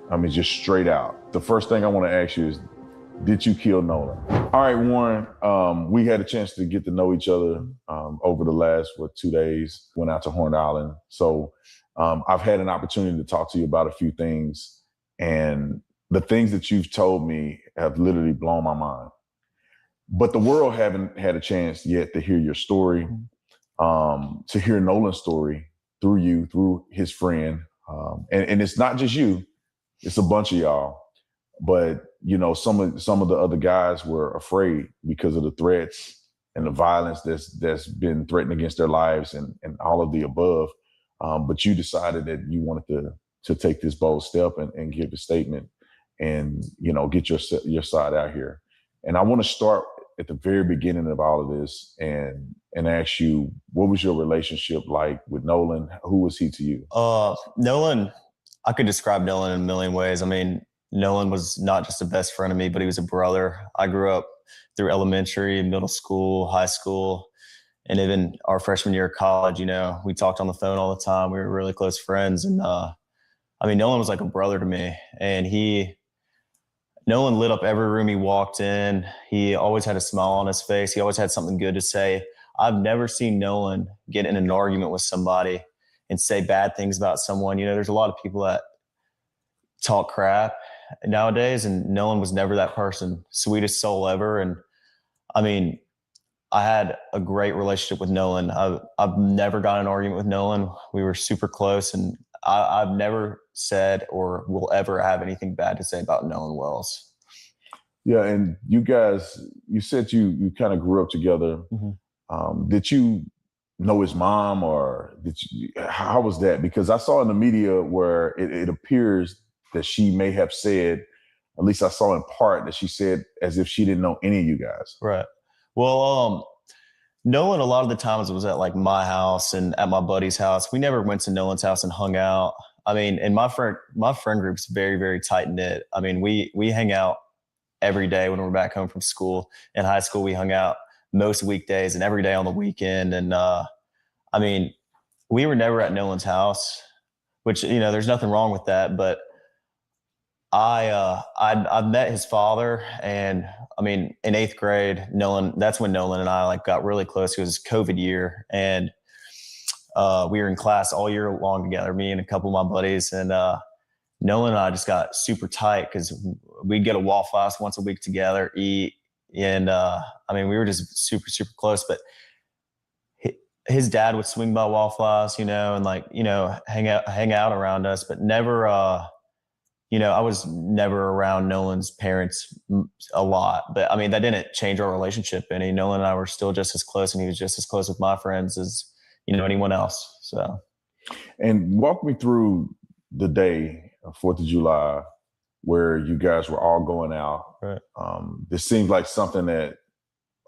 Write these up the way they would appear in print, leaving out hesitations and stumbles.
I mean, just straight out. The first thing I want to ask you is, did you kill Nolan? All right, Warren, we had a chance to get to know each other over the last, 2 days, went out to Horn Island. So I've had an opportunity to talk to you about a few things, and the things that you've told me have literally blown my mind. But the world haven't had a chance yet to hear your story, to hear Nolan's story through you, through his friend. And it's not just you, it's a bunch of y'all. But, you know, some of the other guys were afraid because of the threats and the violence that's been threatened against their lives and all of the above. But you decided that you wanted to take this bold step and give a statement and, you know, get your side out here. And I want to start at the very beginning of all of this and ask you, what was your relationship like with Nolan? Who was he to you? Nolan, I could describe Nolan in a million ways. I mean, Nolan was not just a best friend of me, but he was a brother. I grew up through elementary, middle school, high school, and even our freshman year of college. You know, we talked on the phone all the time. We were really close friends. And I mean, Nolan was like a brother to me. And Nolan lit up every room he walked in. He always had a smile on his face. He always had something good to say. I've never seen Nolan get in an argument with somebody and say bad things about someone. You know, there's a lot of people that talk crap nowadays, and Nolan was never that person. Sweetest soul ever. And I mean, I had a great relationship with Nolan. I've never got in an argument with Nolan. We were super close, and I've never said or will ever have anything bad to say about Nolan Wells. Yeah, and you guys, you said you kind of grew up together. Mm-hmm. Did you know his mom, or how was that? Because I saw in the media where it appears that she may have said, at least I saw in part, that she said as if she didn't know any of you guys. Right. Well, Nolan, a lot of the times it was at like my house and at my buddy's house. We never went to Nolan's house and hung out. I mean, and my friend group's very, very tight knit. I mean, we hang out every day when we're back home from school. In high school, we hung out most weekdays and every day on the weekend. And I mean, we were never at Nolan's house, which, you know, there's nothing wrong with that. But I met his father, and I mean, in 8th grade, that's when Nolan and I like got really close. It was COVID year, and we were in class all year long together, me and a couple of my buddies, and Nolan and I just got super tight because we'd get a Waffle House once a week together, eat, and I mean, we were just super, super close. But his dad would swing by Waffle House, you know, and like, you know, hang out around us, but never you know, I was never around Nolan's parents a lot, but I mean, that didn't change our relationship any. Nolan and I were still just as close, and he was just as close with my friends as, you know, anyone else. So. And walk me through the day of 4th of July where you guys were all going out. Right. This seems like something that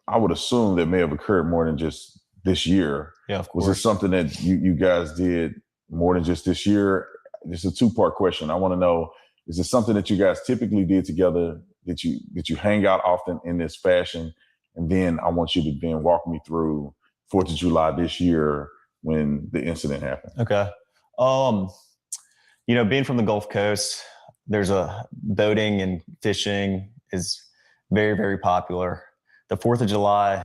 I would assume that may have occurred more than just this year. Yeah, of course. Was it something that you guys did more than just this year? It's a 2-part question. I want to know, is it something that you guys typically did together, that you hang out often in this fashion? And then I want you to then walk me through 4th of July this year when the incident happened. Okay. You know, being from the Gulf Coast, there's boating and fishing is very, very popular. The 4th of July,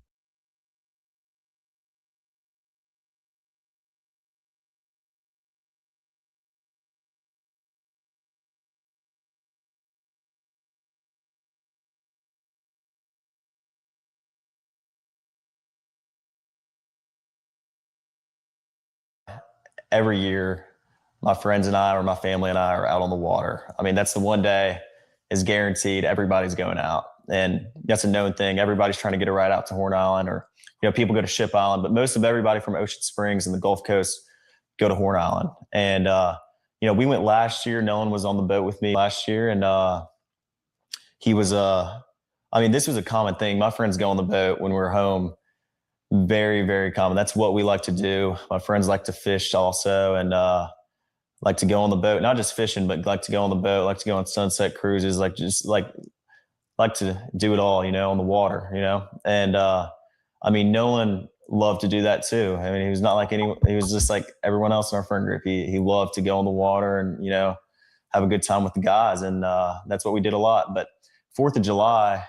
every year, my friends and I, or my family and I, are out on the water. I mean, that's the one day is guaranteed everybody's going out. And that's a known thing. Everybody's trying to get a ride out to Horn Island, or, you know, people go to Ship Island, but most of everybody from Ocean Springs and the Gulf Coast go to Horn Island. And, you know, we went last year. Nolan was on the boat with me last year. And he was, I mean, this was a common thing. My friends go on the boat when we're home. Very, very common. That's what we like to do. My friends like to fish also, and like to go on the boat, not just fishing, but like to go on the boat, like to go on sunset cruises, like to do it all, you know, on the water, you know. And I mean, Nolan loved to do that too. I mean, he was not like he was just like everyone else in our friend group. He loved to go on the water and, you know, have a good time with the guys. And that's what we did a lot. But 4th of July,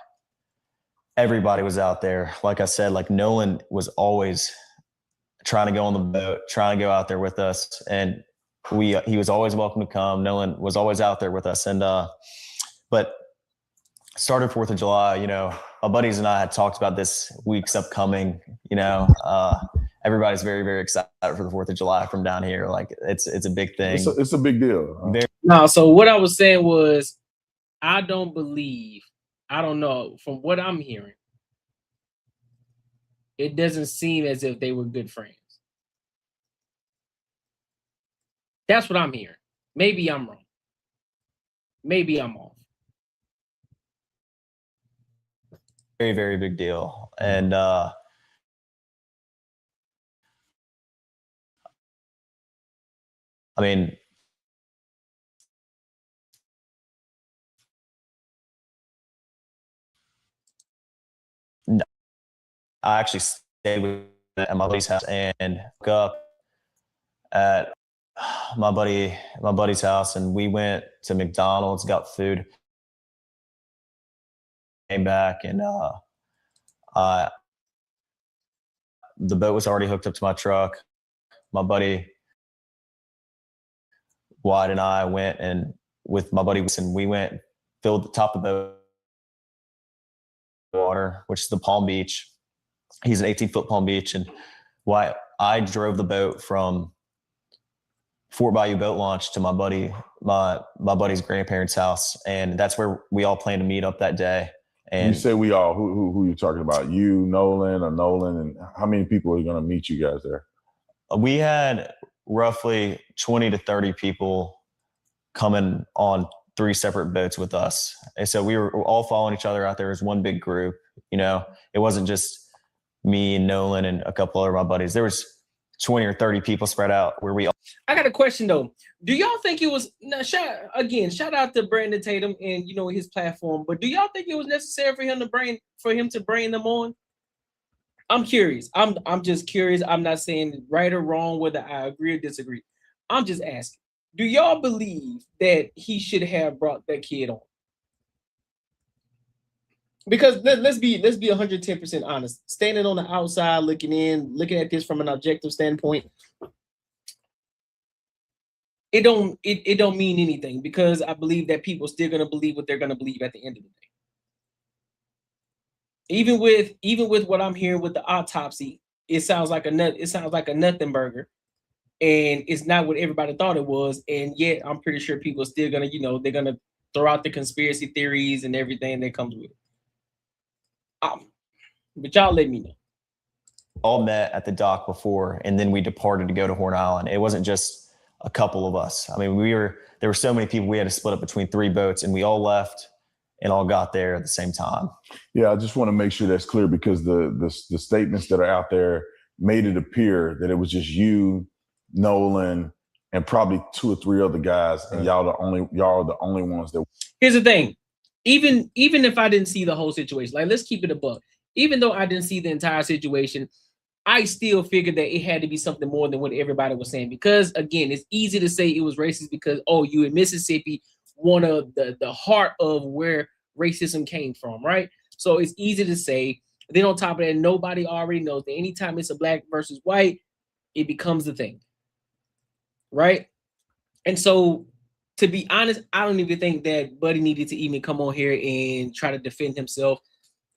everybody was out there. Like I said, like Nolan was always trying to go on the boat, trying to go out there with us. And he was always welcome to come. Nolan was always out there with us. And, but started 4th of July, you know, my buddies and I had talked about this week's upcoming, you know, everybody's very, very excited for the 4th of July from down here. Like it's a big thing. It's a big deal. No, so what I was saying was, I don't know, from what I'm hearing, it doesn't seem as if they were good friends. That's what I'm hearing. Maybe I'm wrong. Maybe I'm off. Very, very big deal. And I mean, I actually stayed at my buddy's house and woke up at my buddy's house, and we went to McDonald's, got food, came back, and the boat was already hooked up to my truck. My buddy Wyatt and I went, and with my buddy Wilson, we went, filled the top of the boat with water, which is the Palm Beach. He's an 18-foot Palm Beach, and I drove the boat from Fort Bayou boat launch to my buddy's grandparents' house, and that's where we all planned to meet up that day. And you say we all, who you talking about? You, Nolan, and how many people are going to meet you guys there? We had roughly 20 to 30 people coming on 3 separate boats with us. And so we were all following each other out there as one big group. You know, it wasn't just me and Nolan and a couple other of my buddies. There was 20 or 30 people spread out where we all. I got a question though. Do y'all think it was, now shout out to Brandon Tatum and, you know, his platform, but do y'all think it was necessary for him to bring them on? I'm curious. I'm just curious. I'm not saying right or wrong, whether I agree or disagree. I'm just asking. Do y'all believe that he should have brought that kid on? Because let's be 110% honest. Standing on the outside, looking at this from an objective standpoint, it don't mean anything, because I believe that people still gonna believe what they're gonna believe at the end of the day. Even with what I'm hearing with the autopsy, it sounds like a nothing burger, and it's not what everybody thought it was. And yet I'm pretty sure people are still gonna, you know, they're gonna throw out the conspiracy theories and everything that comes with it. But y'all let me know. All met at the dock before, and then we departed to go to Horn Island. It wasn't just a couple of us. I mean, there were so many people, we had to split up between 3 boats, and we all left and all got there at the same time. Yeah, I just want to make sure that's clear, because the statements that are out there made it appear that it was just you, Nolan, and probably 2 or 3 other guys, and y'all are the only ones that. Here's the thing. Even if I didn't see the whole situation, like, let's keep it a buck. Even though I didn't see the entire situation, I still figured that it had to be something more than what everybody was saying. Because again, it's easy to say it was racist because, oh, you in Mississippi, one of the heart of where racism came from, right? So it's easy to say. Then on top of that, nobody already knows that anytime it's a black versus white, it becomes the thing, right? And so, to be honest, I don't even think that Buddy needed to even come on here and try to defend himself.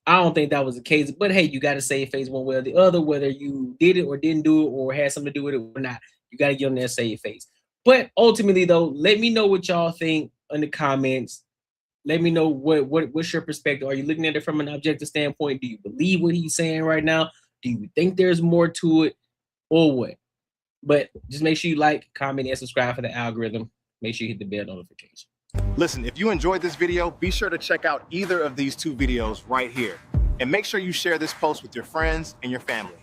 I don't think that was the case. But hey, you got to save face one way or the other, whether you did it or didn't do it or had something to do with it or not. You got to get on there and save your face. But ultimately, though, let me know what y'all think in the comments. Let me know what's your perspective. Are you looking at it from an objective standpoint? Do you believe what he's saying right now? Do you think there's more to it, or what? But just make sure you like, comment, and subscribe for the algorithm. Make sure you hit the bell notification. Listen, if you enjoyed this video, be sure to check out either of these 2 videos right here. And make sure you share this post with your friends and your family.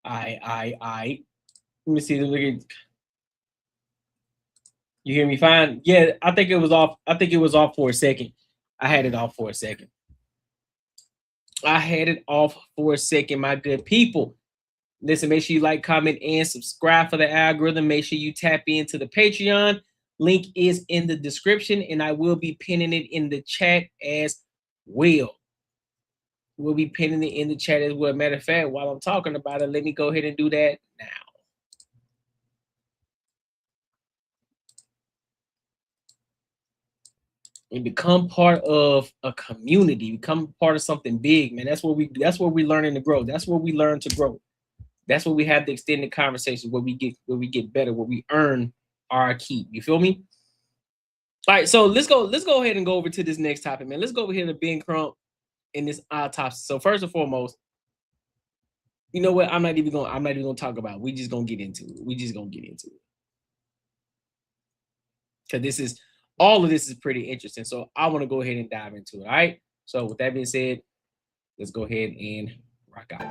Let me see the look at. You hear me fine? Yeah, I think it was off. I think it was off for a second. I had it off for a second. My good people. Listen, make sure you like, comment, and subscribe for the algorithm. Make sure you tap into the Patreon. Link is in the description, and I will be pinning it in the chat as well. We'll be pinning it in the chat as well. Matter of fact, while I'm talking about it, let me go ahead and do that now. And become part of a community, become part of something big, man. That's where we learning to grow. That's where we learn to grow. That's where we have the extended conversations, where we get better, where we earn our keep. You feel me? All right, so let's go ahead and go over to this next topic, man. Let's go over here to Ben Crump in this autopsy. So first and foremost, you know what? I'm not even gonna talk about it. We just gonna get into it. Because all of this is pretty interesting. So I want to go ahead and dive into it. All right. So with that being said, let's go ahead and rock out.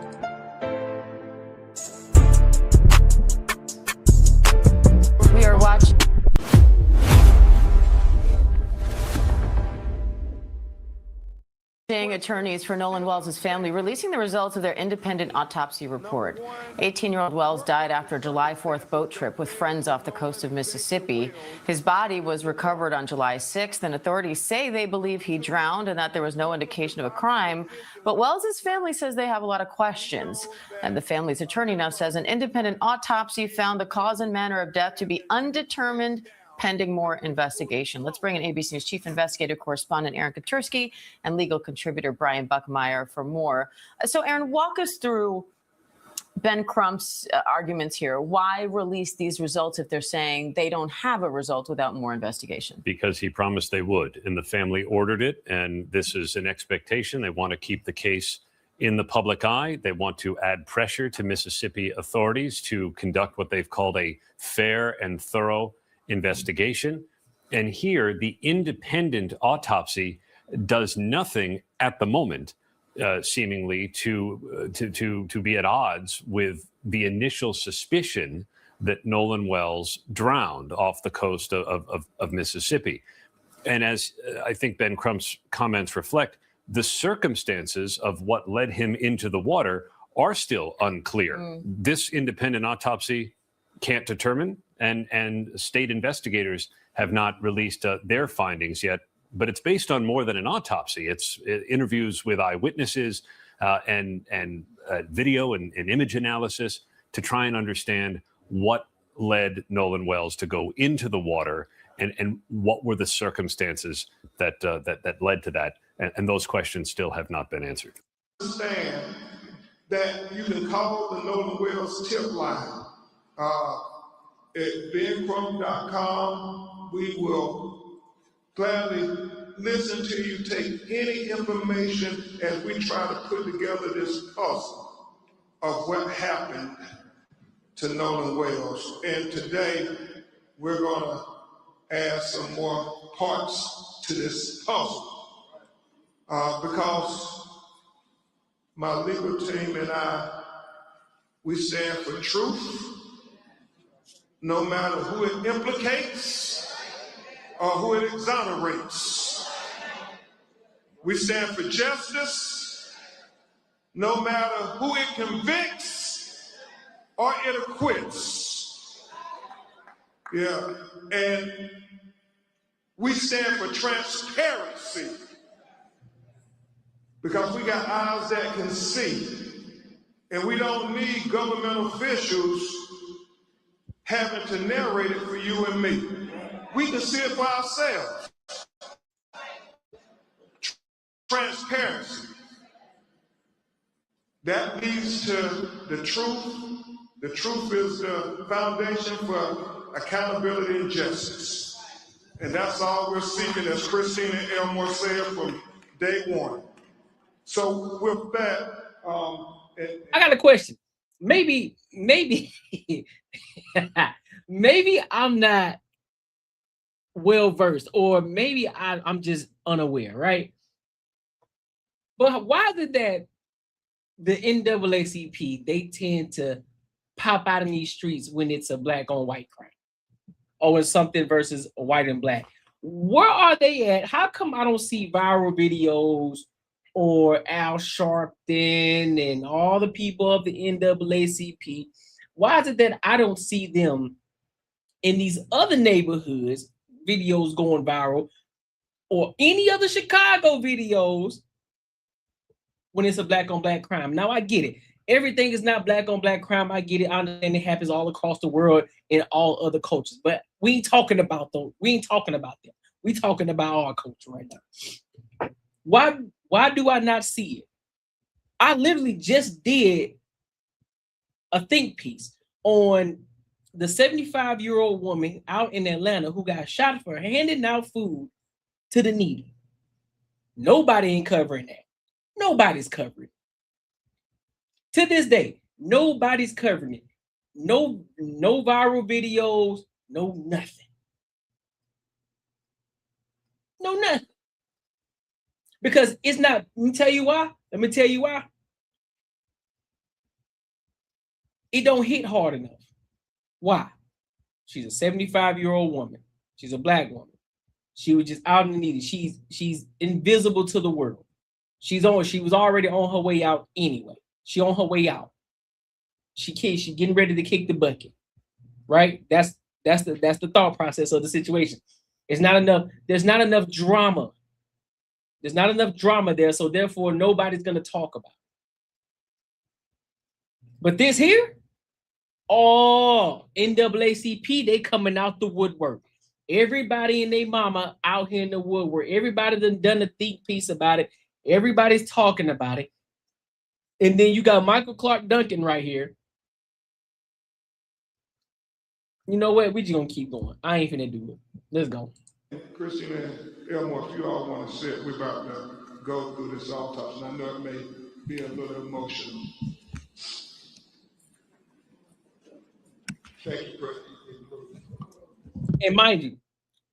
We are watching. Attorneys for Nolan Wells' family releasing the results of their independent autopsy report. 18-year-old Wells died after a July 4th boat trip with friends off the coast of Mississippi. His body was recovered on July 6th, and authorities say they believe he drowned and that there was no indication of a crime. But Wells' family says they have a lot of questions. And the family's attorney now says an independent autopsy found the cause and manner of death to be undetermined, pending more investigation. Let's bring in ABC News chief investigative correspondent Aaron Katursky and legal contributor Brian Buckmeyer for more. So, Aaron, walk us through Ben Crump's arguments here. Why release these results if they're saying they don't have a result without more investigation? Because he promised they would, and the family ordered it, and this is an expectation. They want to keep the case in the public eye. They want to add pressure to Mississippi authorities to conduct what they've called a fair and thorough investigation. And here, the independent autopsy does nothing at the moment, seemingly to be at odds with the initial suspicion that Nolan Wells drowned off the coast of Mississippi. And as I think Ben Crump's comments reflect, the circumstances of what led him into the water are still unclear. This independent autopsy can't determine, and state investigators have not released their findings yet. But it's based on more than an autopsy. It's interviews with eyewitnesses and video and image analysis to try and understand what led Nolan Wells to go into the water and what were the circumstances that led to that. And those questions still have not been answered. Understand that you can call the Nolan Wells tip line at bencrump.com. We will gladly listen to you, take any information as we try to put together this puzzle of what happened to Nolan Wells. And today we're going to add some more parts to this puzzle because my legal team and I, we stand for truth, no matter who it implicates or who it exonerates. We stand for justice, no matter who it convicts or it acquits. Yeah, and we stand for transparency because we got eyes that can see, and we don't need government officials having to narrate it for you and me. We can see it for ourselves. Transparency. That leads to the truth. The truth is the foundation for accountability and justice. And that's all we're seeking, as Christina Elmore said from day one. So with that, I got a question. Maybe maybe I'm not well versed, or maybe I'm just unaware, right? But why is it that the NAACP, they tend to pop out in these streets when it's a black on white crime, or it's something versus white and black? Where are they at? How come I don't see viral videos or Al Sharpton and all the people of the NAACP? Why is it that I don't see them in these other neighborhoods videos going viral or any other Chicago videos when it's a black on black crime. Now I get it. Everything is not black on black crime. I get it. I understand it happens all across the world in all other cultures. But we ain't talking about those. We ain't talking about them. We talking about our culture right now. Why do I not see it? I literally just did a think piece on the 75-year-old woman out in Atlanta who got shot for handing out food to the needy. Nobody ain't covering that. Nobody's covering it. To this day, nobody's covering it. No viral videos, no nothing. No nothing. Because it's not, let me tell you why. It don't hit hard enough. Why? She's a 75-year-old woman. She's a black woman. She was just out in the needy. She's invisible to the world. She was already on her way out anyway. She on her way out. She getting ready to kick the bucket. Right? That's the thought process of the situation. It's not enough. There's not enough drama. There's not enough drama there, so therefore nobody's gonna talk about it. But this here, oh, NAACP, they coming out the woodwork. Everybody and their mama out here in the woodwork. Everybody done a think piece about it. Everybody's talking about it. And then you got Michael Clark Duncan right here. You know what? We just gonna keep going. I ain't finna do it. Let's go. Christian and Elmore, if you all want to sit, we're about to go through this autopsy. I know it may be a little emotional. Thank you, Christian. And mind you,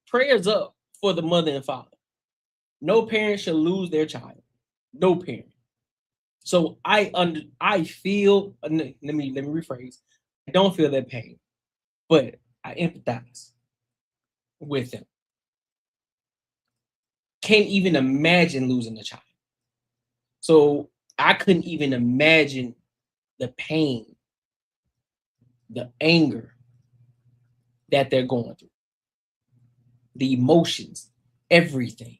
prayers up for the mother and father. No parent should lose their child. No parent. So I feel, let me rephrase. I don't feel that pain, but I empathize with them. Can't even imagine losing a child. So I couldn't even imagine the pain, the anger that they're going through, the emotions, everything.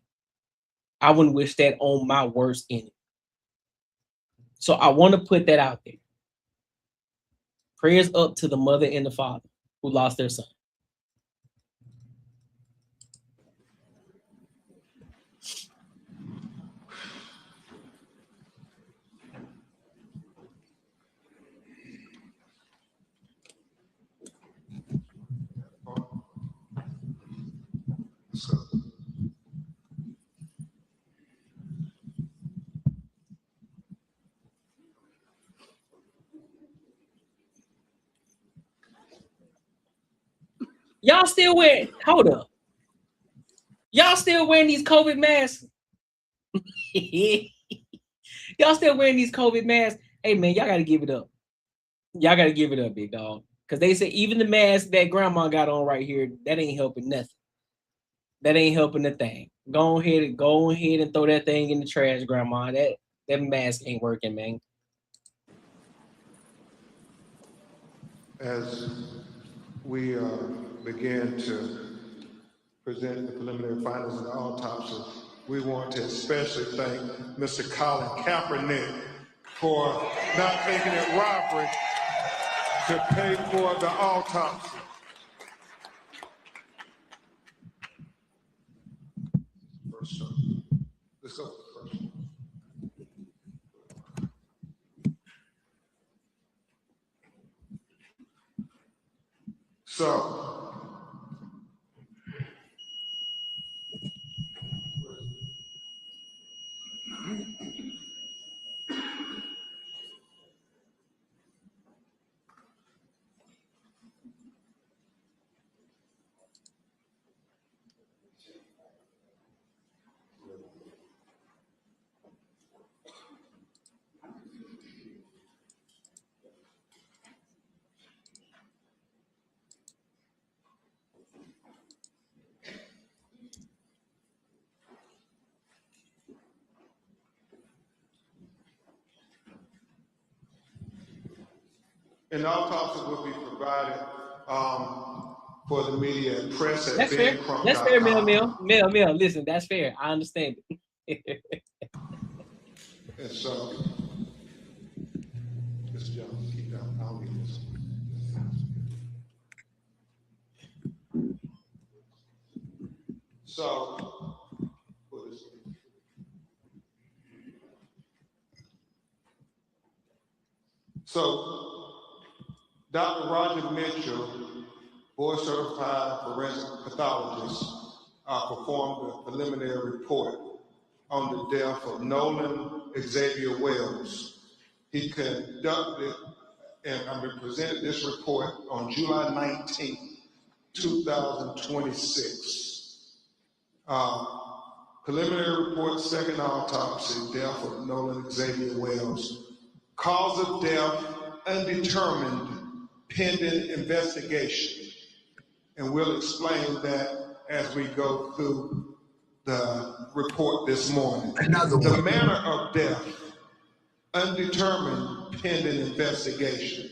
I wouldn't wish that on my worst enemy. So I want to put that out there. Prayers up to the mother and the father who lost their son. Y'all still wearing, hold up. Y'all still wearing these COVID masks? Y'all still wearing these COVID masks? Hey man, y'all gotta give it up. Y'all gotta give it up, big dog. Because they say even the mask that grandma got on right here, that ain't helping nothing. That ain't helping a thing. Go ahead and throw that thing in the trash, grandma. That mask ain't working, man. As we begin to present the preliminary findings of the autopsy, we want to especially thank Mr. Colin Kaepernick for not making it robbery to pay for the autopsy. First, let's go first. So, an autopsy will be provided for the media and press at That's fair. That's fair, Mel. Listen, that's fair. I understand it. And so, Mr. Jones, keep down. I'll read this. So, what is it? So, Dr. Roger Mitchell, board certified forensic pathologist, performed a preliminary report on the death of Nolan Xavier Wells. He conducted and presented this report on July 19, 2026. Preliminary report, second autopsy, death of Nolan Xavier Wells. Cause of death, undetermined, pending investigation. And we'll explain that as we go through the report this morning. The manner of death, undetermined, pending investigation.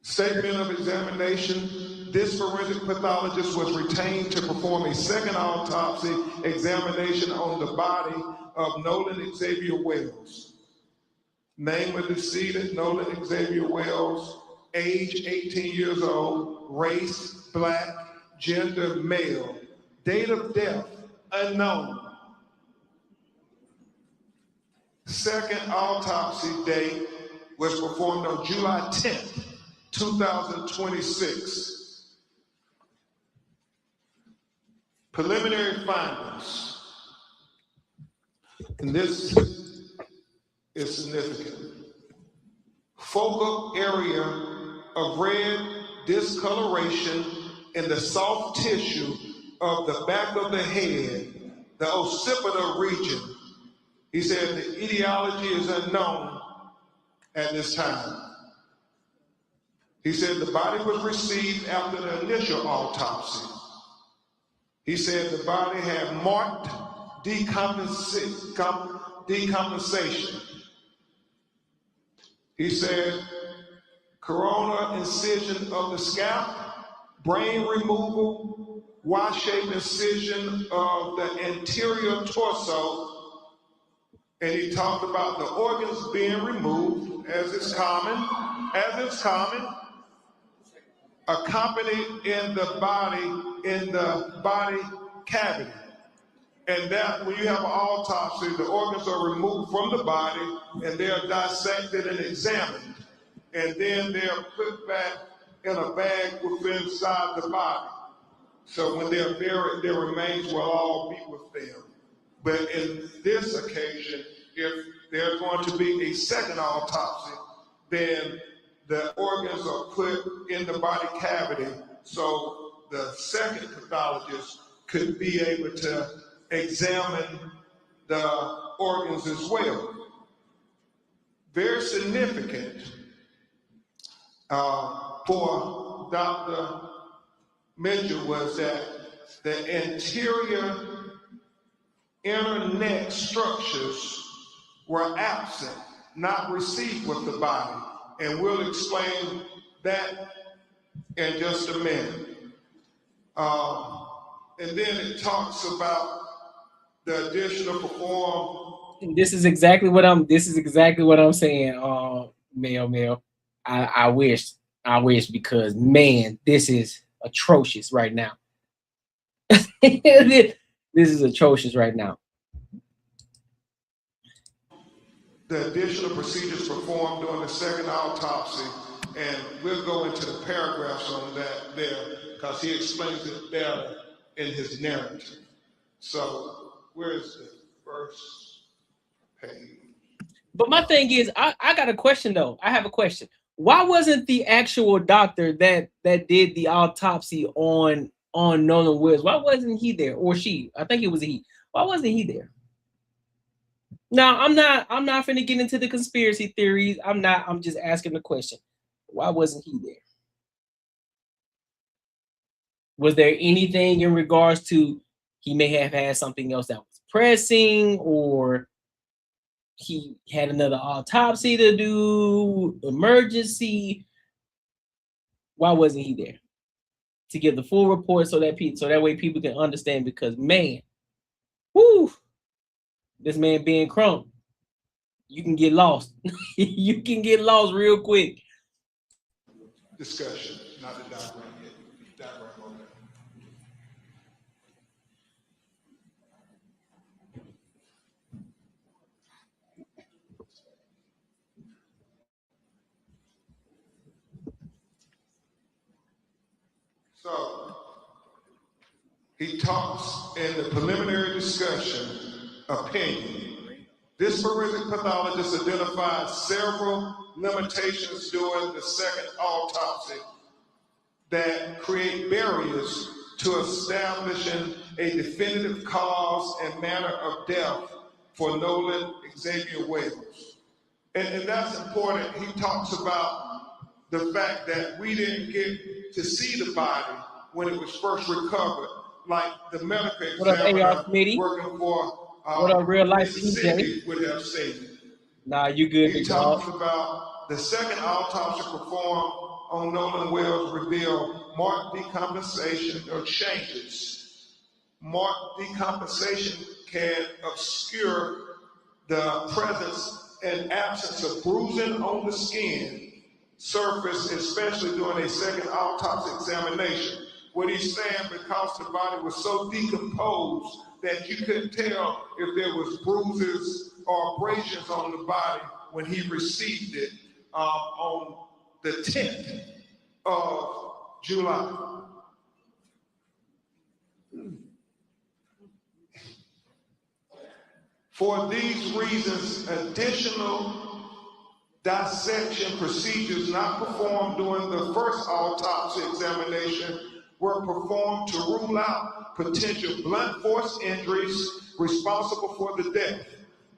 Statement of examination. This forensic pathologist was retained to perform a second autopsy examination on the body of Nolan Xavier Wells. Name of decedent, Nolan Xavier Wells, age 18 years old, race, black, gender, male, date of death, unknown. Second autopsy date was performed on July 10th, 2026. Preliminary findings, and this is significant. Focal area of red discoloration in the soft tissue of the back of the head, the occipital region. He said the etiology is unknown at this time. He said the body was received after the initial autopsy. He said the body had marked decompensation. He said coronal incision of the scalp, brain removal, Y-shaped incision of the anterior torso, and he talked about the organs being removed, as is common, accompanied in the body cavity. And that when you have an autopsy, the organs are removed from the body and they are dissected and examined. And then they're put back in a bag within inside the body. So when they're buried, their remains will all be with them. But in this occasion, if there's going to be a second autopsy, then the organs are put in the body cavity so the second pathologist could be able to examine the organs as well. Very significant for Dr. Mitchell was that the anterior inner neck structures were absent, not received with the body. And we'll explain that in just a minute. And then it talks about the additional perform. This is exactly what I'm saying, Mel. I wish, because man, this is atrocious right now. This is atrocious right now. The additional procedures performed during the second autopsy, and we'll go into the paragraphs on that there because he explains it better in his narrative. So where's the first page? But my thing is, I got a question though. I have a question. Why wasn't the actual doctor that did the autopsy on Nolan Wells? Why wasn't he there, or she? I think it was he. Why wasn't he there? Now I'm not finna get into the conspiracy theories. I'm just asking the question. Why wasn't he there? Was there anything in regards to he may have had something else that was pressing, or he had another autopsy to do, emergency? Why wasn't he there? to give the full report so that way people can understand, because man, whoo, this man being Crump, you can get lost. You can get lost real quick. Discussion, not the diagram yet. Diagram, okay. So he talks in the preliminary discussion opinion. This forensic pathologist identified several limitations during the second autopsy that create barriers to establishing a definitive cause and manner of death for Nolan Xavier Wells. And that's important. He talks about the fact that we didn't get to see the body when it was first recovered, like the medical examiner working for what up, real life PJ would have said. Nah, you good. He talks about the second autopsy performed on Nolan Wells revealed marked decompensation or changes. Marked decompensation can obscure the presence and absence of bruising on the skin surface, especially during a second autopsy examination. What he's saying, because the body was so decomposed that you couldn't tell if there was bruises or abrasions on the body when he received it on the 10th of July. For these reasons, additional dissection procedures not performed during the first autopsy examination were performed to rule out potential blunt force injuries responsible for the death.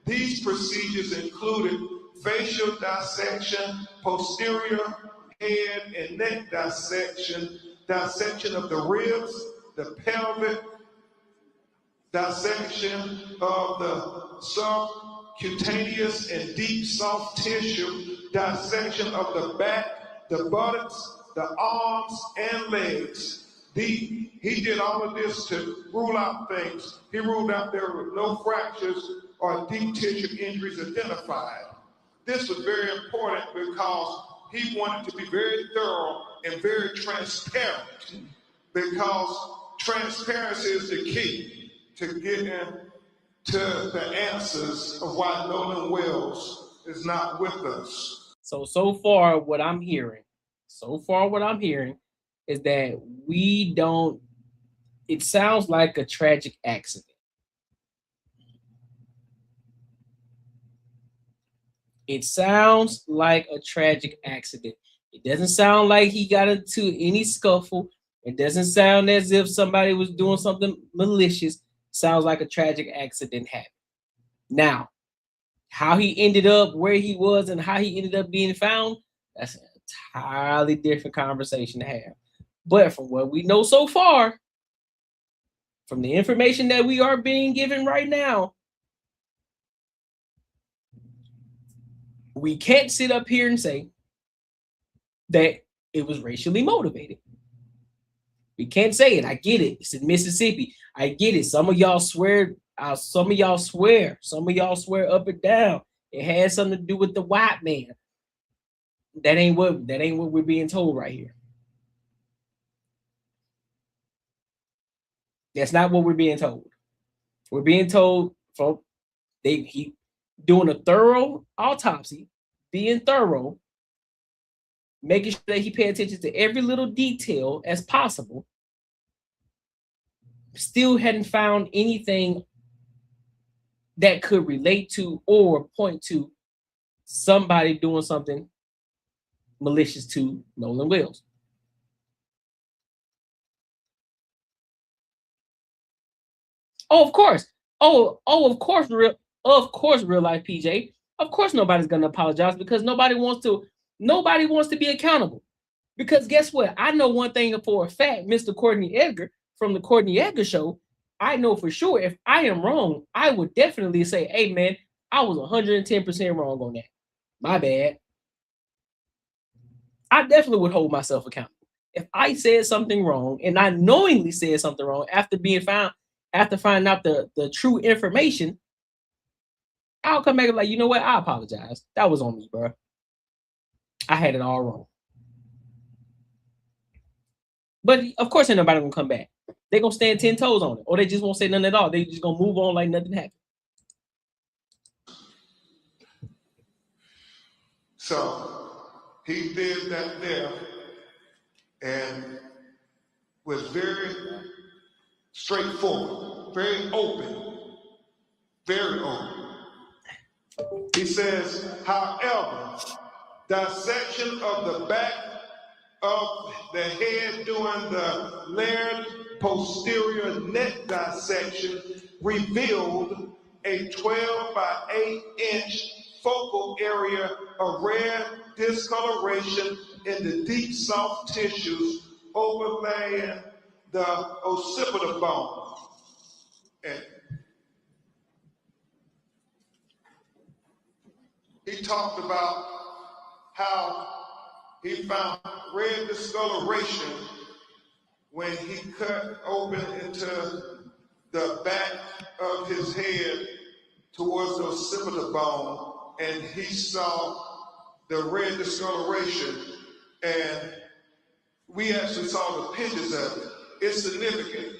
These procedures included facial dissection, posterior head and neck dissection, dissection of the ribs, the pelvic, dissection of the subcutaneous and deep soft tissue, dissection of the back, the buttocks, the arms, and legs. He did all of this to rule out things. He ruled out there were no fractures or deep tissue injuries identified. This was very important because he wanted to be very thorough and very transparent, because transparency is the key to getting to the answers of why Nolan Wells is not with us. So far what I'm hearing is that it sounds like a tragic accident. It sounds like a tragic accident. It doesn't sound like he got into any scuffle. It doesn't sound as if somebody was doing something malicious. It sounds like a tragic accident happened. Now, how he ended up where he was and how he ended up being found, that's an entirely different conversation to have. But from what we know so far, from the information that we are being given right now, we can't sit up here and say that it was racially motivated. We can't say it. I get it. It's in Mississippi. I get it. Some of y'all swear. Some of y'all swear up and down it had something to do with the white man. That ain't what we're being told right here. That's not what we're being told. We're being told from he doing a thorough autopsy, being thorough, making sure that he paid attention to every little detail as possible. Still hadn't found anything that could relate to or point to somebody doing something malicious to Nolan Wells. Oh, of course. Of course, real life PJ. Of course, nobody's gonna apologize because nobody wants to be accountable. Because guess what? I know one thing for a fact, Mr. Courtnee Edgar from the Courtnee Edgar Show. I know for sure if I am wrong, I would definitely say, hey man, I was 110% wrong on that. My bad. I definitely would hold myself accountable. If I said something wrong and I knowingly said something wrong after finding out the true information, I'll come back and like, you know what? I apologize. That was on me, bro. I had it all wrong. But of course, ain't nobody gonna come back. They gonna stand 10 toes on it, or they just won't say nothing at all. They just gonna move on like nothing happened. So he did that there and was very straightforward, very open, very open. He says, however, dissection of the back of the head during the layered posterior neck dissection revealed a 12 by 8-inch focal area of red discoloration in the deep soft tissues overlaying the occipital bone. And he talked about how he found red discoloration when he cut open into the back of his head towards the occipital bone, and he saw the red discoloration, and we actually saw the pictures of it. It's significant.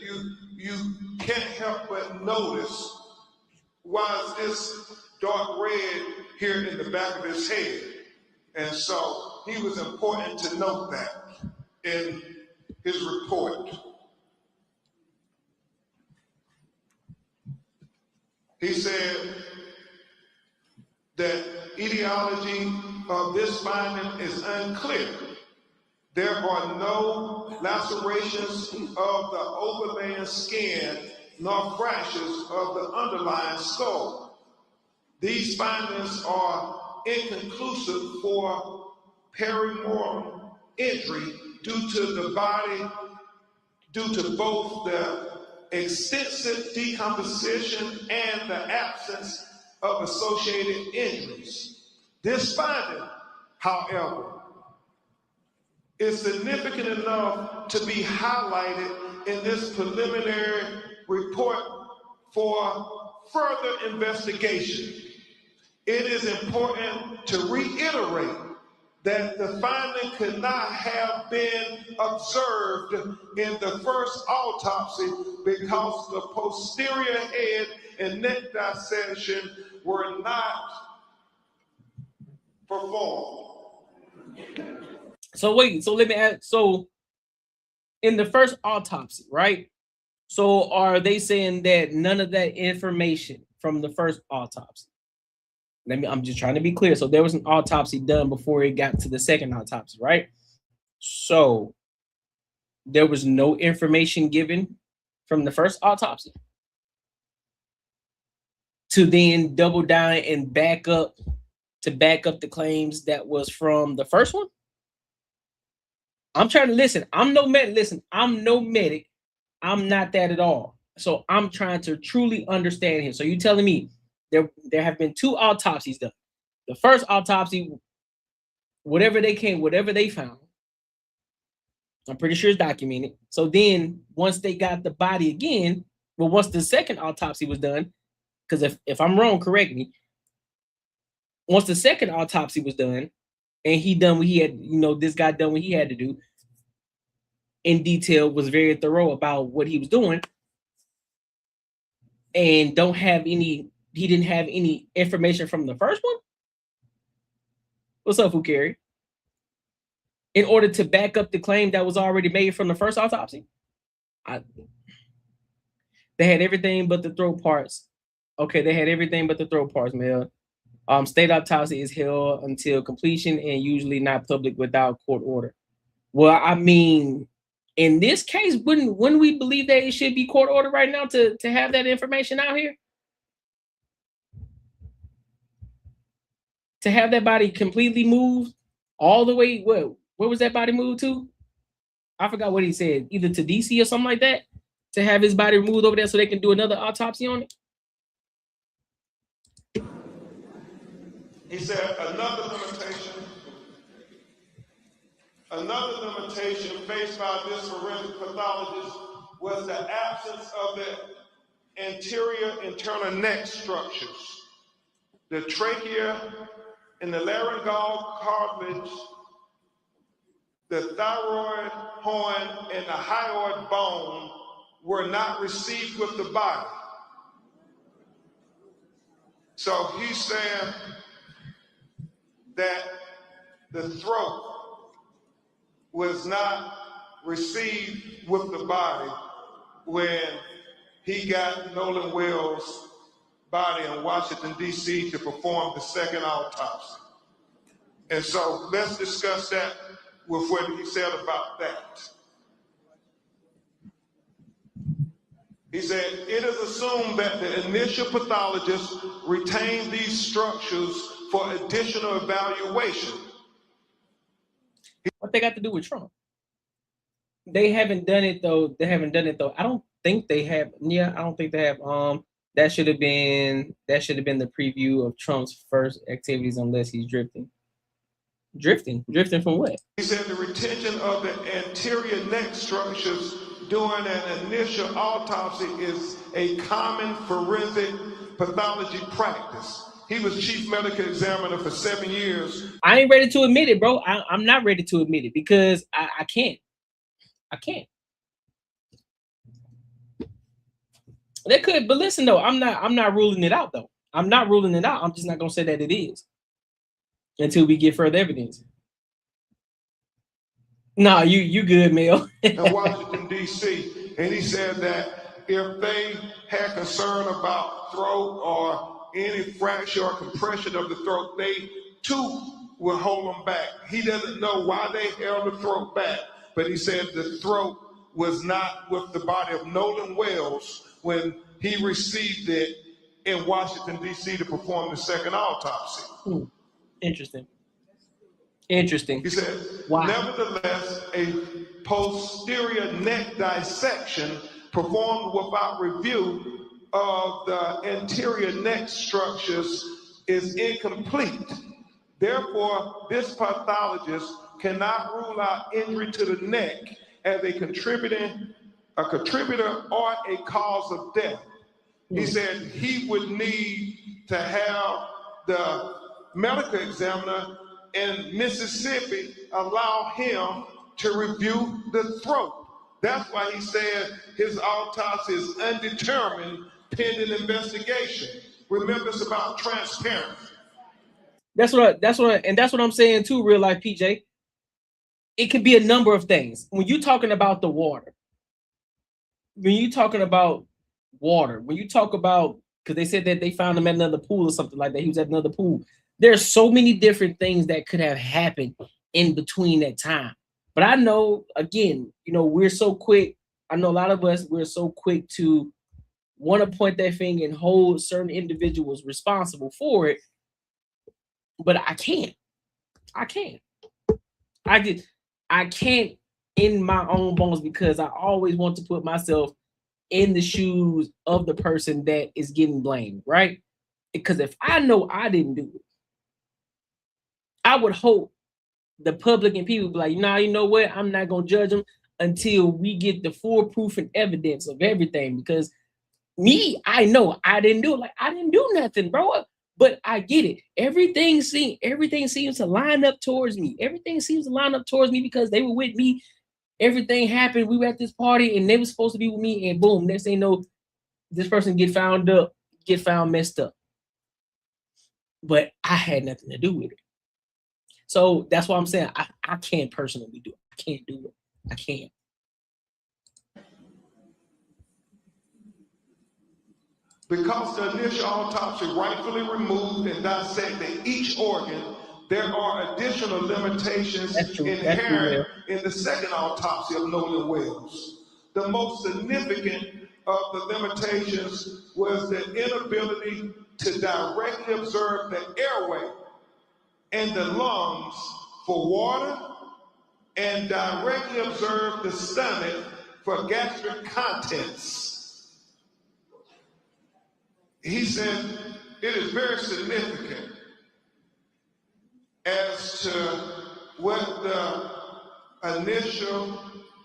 You can't help but notice, why is this dark red here in the back of his head? And so he was important to note that in his report. He said that etiology of this finding is unclear. There are no lacerations of the overlaying skin nor fractures of the underlying skull. These findings are inconclusive for perimortem injury due to both the extensive decomposition and the absence of associated injuries. This finding, however, is significant enough to be highlighted in this preliminary report for further investigation. It is important to reiterate that the finding could not have been observed in the first autopsy because the posterior head and neck dissection were not performed. So wait, so let me ask, so in the first autopsy, right? So are they saying that none of that information from the first autopsy? I'm just trying to be clear. So there was an autopsy done before it got to the second autopsy, right? So there was no information given from the first autopsy to then double down and back up the claims that was from the first one. I'm trying to listen. I'm no medic. I'm not that at all. So I'm trying to truly understand here. So you telling me there have been 2 autopsies done. The first autopsy, whatever they found, I'm pretty sure it's documented. So then once they got the body again, well, once the second autopsy was done, because if I'm wrong, correct me. Once the second autopsy was done, and he done what he had, this guy done what he had to do in detail, was very thorough about what he was doing, and he didn't have any information from the first one. What's up, Fukari? In order to back up the claim that was already made from the first autopsy, they had everything but the throat parts. Okay, they had everything but the throat parts, Mel. State autopsy is held until completion and usually not public without court order. Well, I mean, in this case, wouldn't we believe that it should be court order right now to have that information out here? To have that body completely moved all the way, where was that body moved to? I forgot what he said, either to DC or something like that, to have his body moved over there so they can do another autopsy on it. He said another limitation Another limitation faced by this forensic pathologist was the absence of the anterior internal neck structures. The trachea and the laryngeal cartilage, the thyroid horn, and the hyoid bone were not received with the body. So he's saying that the throat was not received with the body when he got Nolan Wells' body in Washington, D.C. to perform the second autopsy. And so let's discuss that with what he said about that. He said, it is assumed that the initial pathologist retained these structures for additional evaluation. What they got to do with Trump? They haven't done it though. I don't think they have. Yeah, I don't think they have. That should have been the preview of Trump's first activities, unless he's drifting. Drifting from what? He said the retention of the anterior neck structures during an initial autopsy is a common forensic pathology practice. He was chief medical examiner for 7 years. I ain't ready to admit it, bro. I'm not ready to admit it because I can't. I can't. They could, but listen though, I'm not ruling it out though. I'm not ruling it out. I'm just not gonna say that it is until we get further evidence. Nah, you good, Mel. In Washington, D.C., and he said that if they had concern about throat or any fracture or compression of the throat, they too will hold them back. He doesn't know why they held the throat back, but he said the throat was not with the body of Nolan Wells when he received it in Washington, D.C. to perform the second autopsy. Interesting. He said, wow. Nevertheless, a posterior neck dissection performed without review of the anterior neck structures is incomplete. Therefore, this pathologist cannot rule out injury to the neck as a contributor or a cause of death. He said he would need to have the medical examiner in Mississippi allow him to review the throat. That's why he said his autopsy is undetermined pending investigation. Remember, it's about transparency. That's what I'm saying too, real life PJ. It could be a number of things. When you're talking about the water, when you talk about, because they said that they found him at another pool or something like that. He was at another pool. There's so many different things that could have happened in between that time. But I know, again, we're so quick. I know a lot of us, we're so quick to want to point that finger and hold certain individuals responsible for it. But I can't. I can't in my own bones, because I always want to put myself in the shoes of the person that is getting blamed, right? Because if I know I didn't do it, I would hope the public and people be like, nah, you know what? I'm not going to judge them until we get the full proof and evidence of everything. Because I know I didn't do it. Like, I didn't do nothing, bro. But I get it. Everything seems to line up towards me. Everything seems to line up towards me because they were with me. Everything happened. We were at this party and they were supposed to be with me. And boom, next thing you know, this person get found messed up. But I had nothing to do with it. So that's why I'm saying I can't personally do it. I can't do it. I can't. Because the initial autopsy rightfully removed and dissected each organ, there are additional limitations inherent in the second autopsy of Nolan Wells. The most significant of the limitations was the inability to directly observe the airway and the lungs for water and directly observe the stomach for gastric contents. He said it is very significant as to what the initial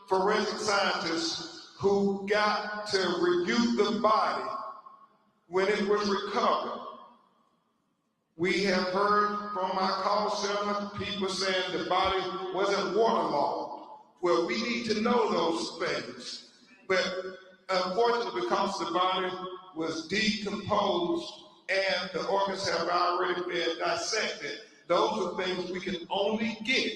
forensic scientists who got to review the body when it was recovered. We have heard from our call center people saying the body wasn't waterlogged. Well, we need to know those things. But unfortunately, because the body was decomposed and the organs have already been dissected, those are things we can only get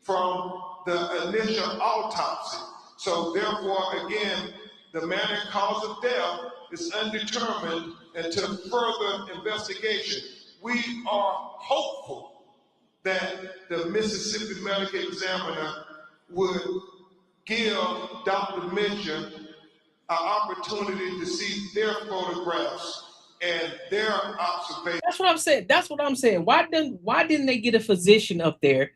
from the initial autopsy. So therefore, again, the manner and cause of death is undetermined until further investigation. We are hopeful that the Mississippi Medical Examiner would give Dr. Mitchell an opportunity to see their photographs and their observations. That's what I'm saying. That's what I'm saying. Why didn't they get a physician up there?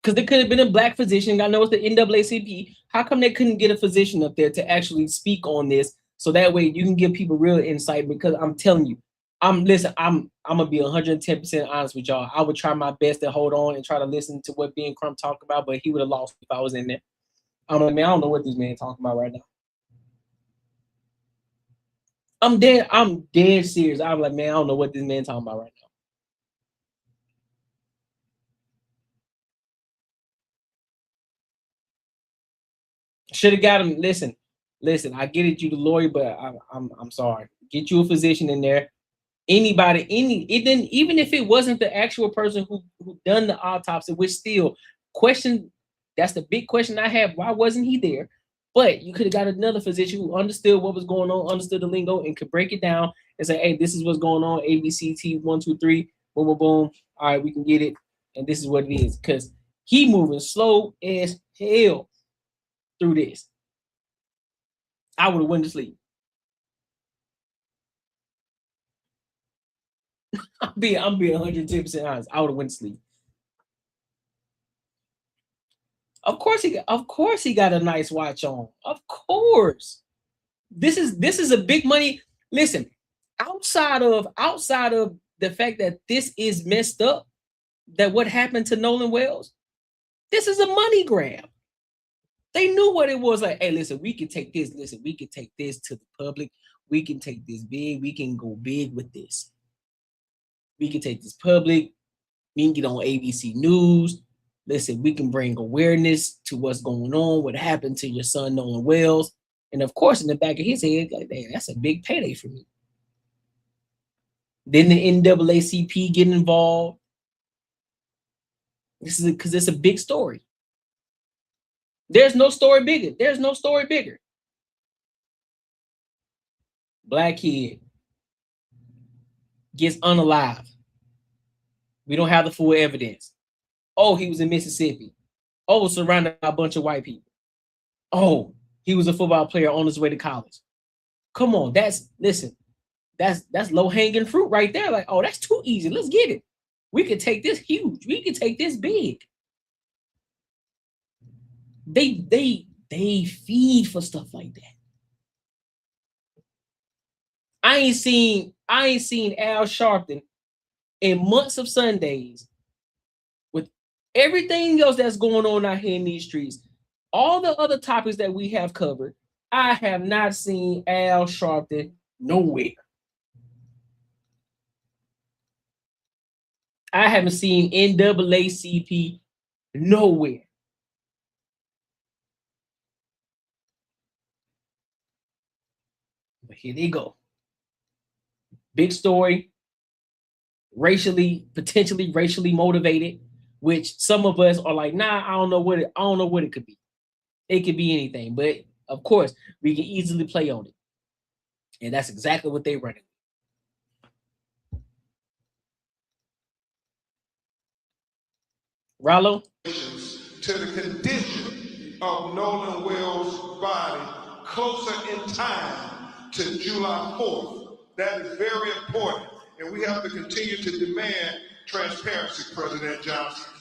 Because there could have been a black physician. I know it's the NAACP. How come they couldn't get a physician up there to actually speak on this? So that way you can give people real insight. Because I'm telling you, I'm gonna be 110% honest with y'all. I would try my best to hold on and try to listen to what Ben Crump talked about, but he would have lost if I was in there. I'm like, man, I don't know what this man talking about right now. I'm dead serious. I'm like, man, I don't know what this man talking about right now. Should have got him. Listen. I get it, you the lawyer, but I'm sorry. Get you a physician in there. Anybody, even if it wasn't the actual person who done the autopsy, which still question. That's the big question I have. Why wasn't he there? But you could have got another physician who understood what was going on, understood the lingo, and could break it down and say, hey, this is what's going on. A, B, C, T, 1, 2, 3, boom, boom, boom. All right, we can get it. And this is what it is. Because he moving slow as hell through this. I would have went to sleep. I'm being 110% honest. I would have went to sleep. Of course he got a nice watch on. Of course. This is a big money. Listen, outside of the fact that this is messed up, that what happened to Nolan Wells, this is a money grab. They knew what it was like. Hey, listen, we can take this. Listen, we can take this to the public. We can take this big. We can go big with this. We can take this public. We can get on ABC News. Listen, we can bring awareness to what's going on, what happened to your son, Nolan Wells. And of course, in the back of his head, like, damn, that's a big payday for me. Then the NAACP get involved. This is because it's a big story. There's no story bigger. There's no story bigger. Black kid gets unalive. We don't have the full evidence. Oh, he was in Mississippi. Oh, surrounded by a bunch of white people. Oh, he was a football player on his way to college. Come on, that's low-hanging fruit right there. Like, oh, that's too easy. Let's get it. We could take this huge. We could take this big. They feed for stuff like that. I ain't seen Al Sharpton in months of Sundays with everything else that's going on out here in these streets. All the other topics that we have covered, I have not seen Al Sharpton nowhere. I haven't seen NAACP nowhere. But here they go. Big story, potentially racially motivated, which some of us are like, nah, I don't know what it could be. It could be anything, but of course we can easily play on it. And that's exactly what they're running. Rollo? To the condition of Nolan Wells' body closer in time to July 4th. That is very important, and we have to continue to demand transparency, President Johnson.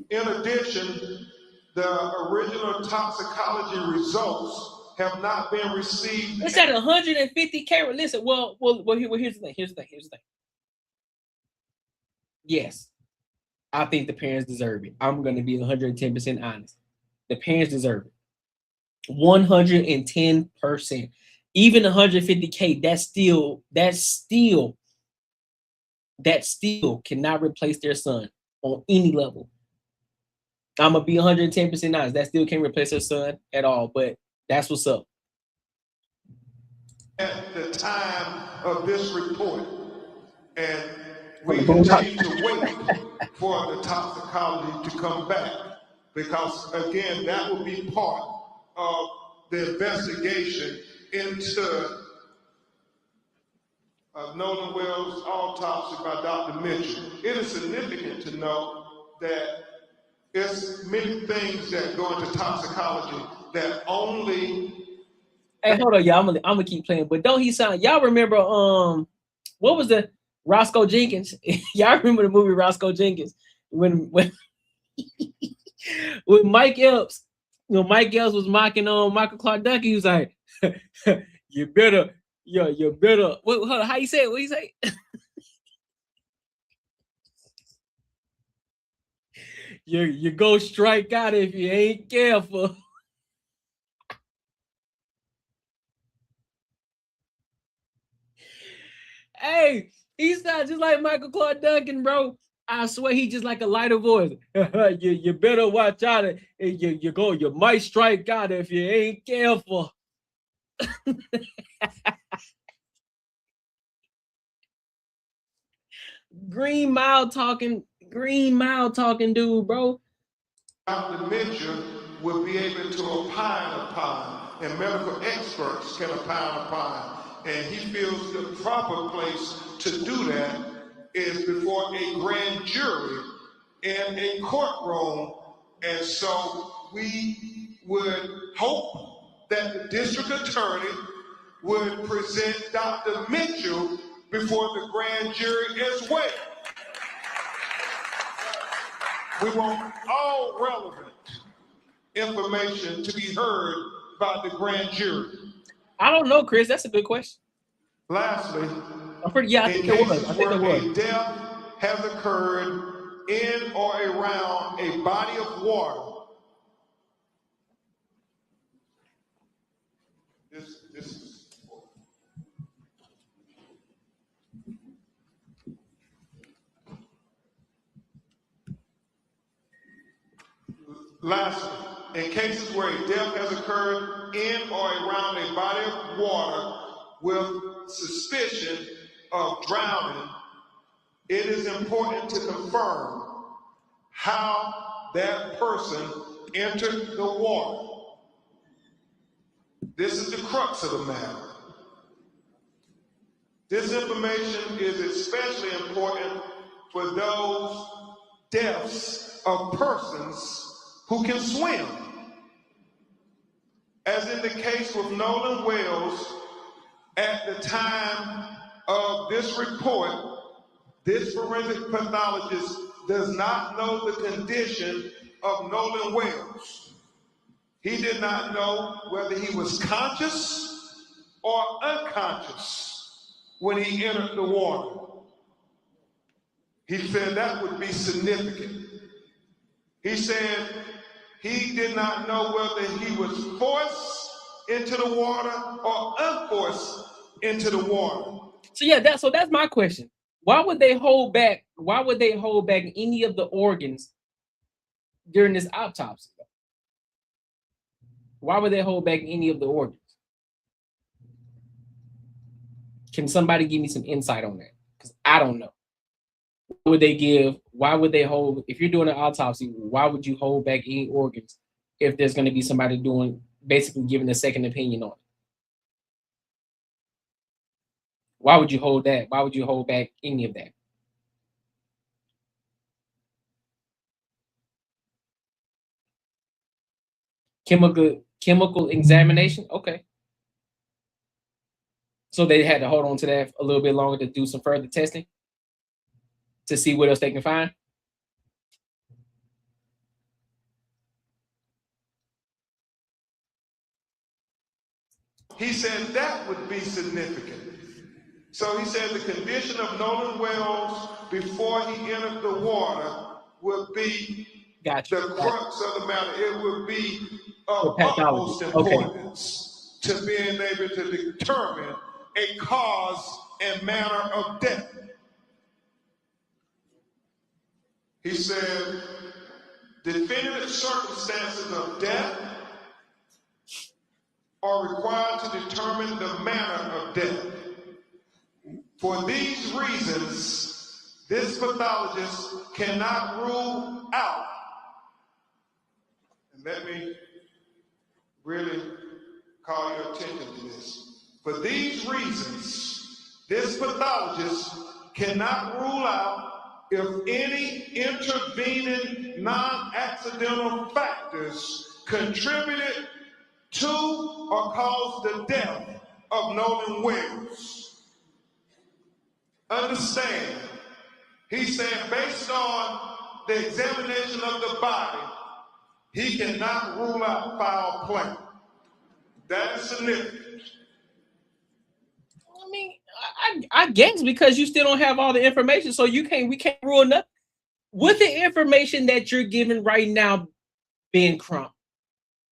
In addition, the original toxicology results have not been received. It's at 150 carat. Listen, well, here's the thing. Yes, I think the parents deserve it. I'm going to be 110% honest. The parents deserve it. 110%. Even 150K, that still cannot replace their son on any level. I'm gonna be 110% honest. That still can't replace their son at all. But that's what's up. At the time of this report, and we continue to wait for the toxicology to come back, because again, that will be part of the investigation into Nolan Wells' autopsy by Dr. Mitchell. It is significant to know that there's many things that go into toxicology that only. Hey, hold on, y'all. I'm gonna keep playing, but don't he sound? Y'all remember what was the Roscoe Jenkins? Y'all remember the movie Roscoe Jenkins when with Mike Epps? You know, Mike Epps was mocking Michael Clark Duncan. He was like, "You better, you better." What? How you say it? What you say? You go strike out if you ain't careful. Hey, he's not just like Michael Clark Duncan, bro. I swear he just like a lighter voice. you better watch out. You might strike out if you ain't careful. Green Mile talking dude, bro. Dr. Mitchell will be able to opine upon, and medical experts can opine upon. And he feels the proper place to do that is before a grand jury in a courtroom. And so we would hope that the district attorney would present Dr. Mitchell before the grand jury as well. We want all relevant information to be heard by the grand jury. I don't know, Chris. That's a good question. Lastly, I think there was. I think there was. A death has occurred in or around a body of water. Lastly, in cases where a death has occurred in or around a body of water with suspicion of drowning, it is important to confirm how that person entered the water. This is the crux of the matter. This information is especially important for those deaths of persons who can swim. As in the case with Nolan Wells, at the time of this report, this forensic pathologist does not know the condition of Nolan Wells. He did not know whether he was conscious or unconscious when he entered the water. He said that would be significant. He said he did not know whether he was forced into the water or unforced into the water. So yeah, that's my question. Why would they hold back? Why would they hold back any of the organs during this autopsy? Why would they hold back any of the organs? Can somebody give me some insight on that? Because I don't know. Why would they hold, if you're doing an autopsy, why would you hold back any organs if there's going to be somebody basically giving a second opinion on it? Why would you hold that? Why would you hold back any of that? Chemical examination? Okay. So they had to hold on to that a little bit longer to do some further testing to see what else they can find. He said that would be significant. So he said the condition of Nolan Wells before he entered the water would be Gotcha. the crux of the matter. It would be of pathology. utmost importance to being able to determine a cause and manner of death. He said, definitive circumstances of death are required to determine the manner of death. For these reasons, this pathologist cannot rule out, and let me really call your attention to this. For these reasons, this pathologist cannot rule out if any intervening non-accidental factors contributed to or caused the death of Nolan Wells. Understand, he's saying based on the examination of the body, he cannot rule out foul play. That is significant. I mean, I guess because you still don't have all the information, so we can't rule nothing. With the information that you're giving right now, Ben Crump,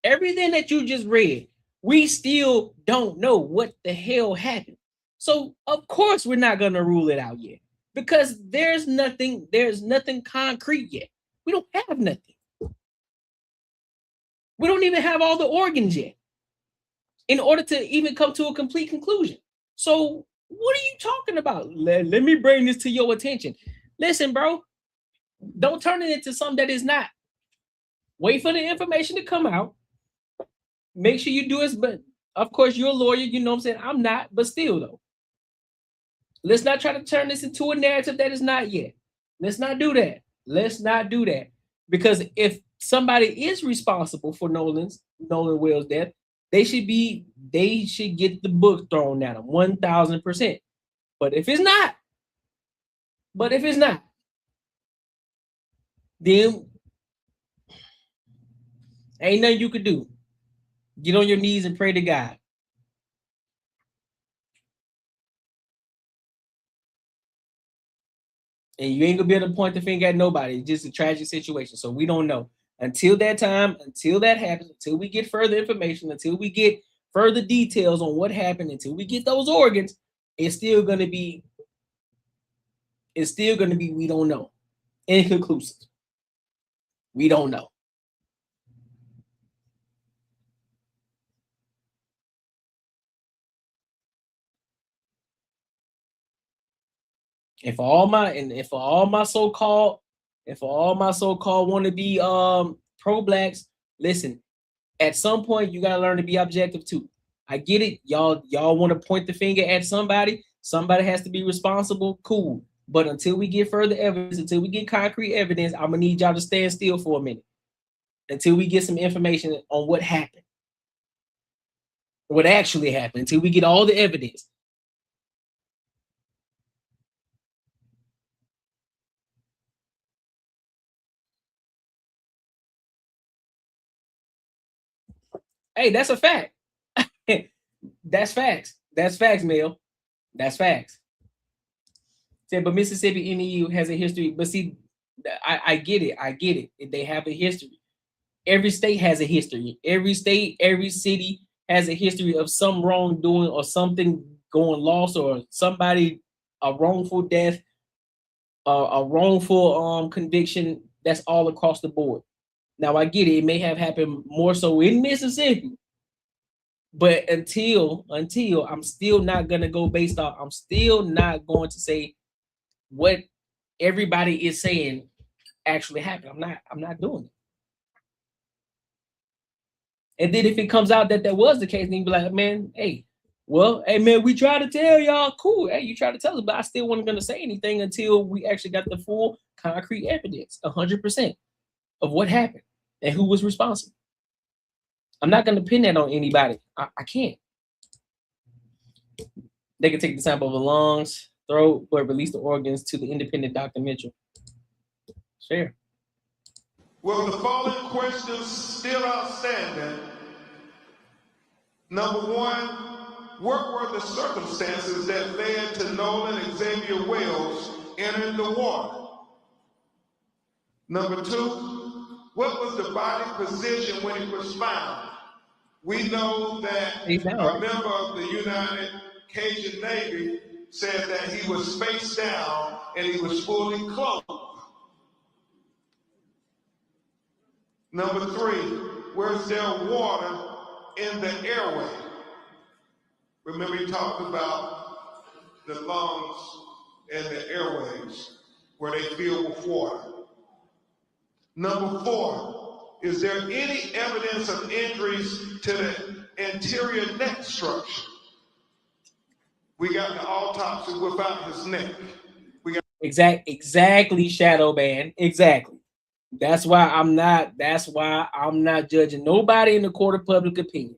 everything that you just read, we still don't know what the hell happened. So of course we're not gonna rule it out yet because there's nothing concrete yet. We don't have nothing. We don't even have all the organs yet in order to even come to a complete conclusion. So what are you talking about? Let me bring this to your attention. Listen, bro, don't turn it into something that is not. Wait for the information to come out. Make sure you do it, but of course you're a lawyer, you know what I'm saying? I'm not, but still though. Let's not try to turn this into a narrative that is not yet. Let's not do that. Let's not do that. Because if somebody is responsible for Nolan Wells' death, they should get the book thrown at them 1,000%. But if it's not, then ain't nothing you could do. Get on your knees and pray to God. And you ain't gonna be able to point the finger at nobody. It's just a tragic situation. So we don't know. Until that time, until that happens, until we get further information, until we get further details on what happened, until we get those organs, it's still gonna be we don't know. Inconclusive. We don't know. And for all my so-called wannabe pro-blacks, listen, at some point you gotta learn to be objective too. I get it, y'all want to point the finger at somebody has to be responsible, cool. But until we get further evidence, until we get concrete evidence, I'm gonna need y'all to stand still for a minute until we get some information on what happened, what actually happened, until we get all the evidence. Hey, that's a fact. That's facts. That's facts, Mel. That's facts. Said, but Mississippi NEU has a history. But see, I get it. I get it. They have a history. Every state has a history. Every state, every city has a history of some wrongdoing or something going lost or somebody, a wrongful death, a wrongful conviction. That's all across the board. Now I get it. It may have happened more so in Mississippi, but until I'm still not gonna go based off. I'm still not going to say what everybody is saying actually happened. I'm not doing it. And then if it comes out that was the case, then you be like, man, hey, man, we try to tell y'all, cool. Hey, you try to tell us, but I still wasn't gonna say anything until we actually got the full concrete evidence, 100% of what happened and who was responsible. I'm not gonna pin that on anybody. I can't. They can take the sample of the lungs, throat, but release the organs to the independent Dr. Mitchell. Fair. Well, the following questions still outstanding. Number one, what were the circumstances that led to Nolan Xavier Wells entering the water? Number 2, what was the body position when it was found? We know that a member of the United Cajun Navy said that he was face down and he was fully clothed. Number 3, was there water in the airway? Remember he talked about the lungs and the airways where they fill with water. Number 4, is there any evidence of injuries to the anterior neck structure? We got the autopsy without his neck. We got exactly, Shadow Band. Exactly. That's why I'm not judging nobody in the court of public opinion.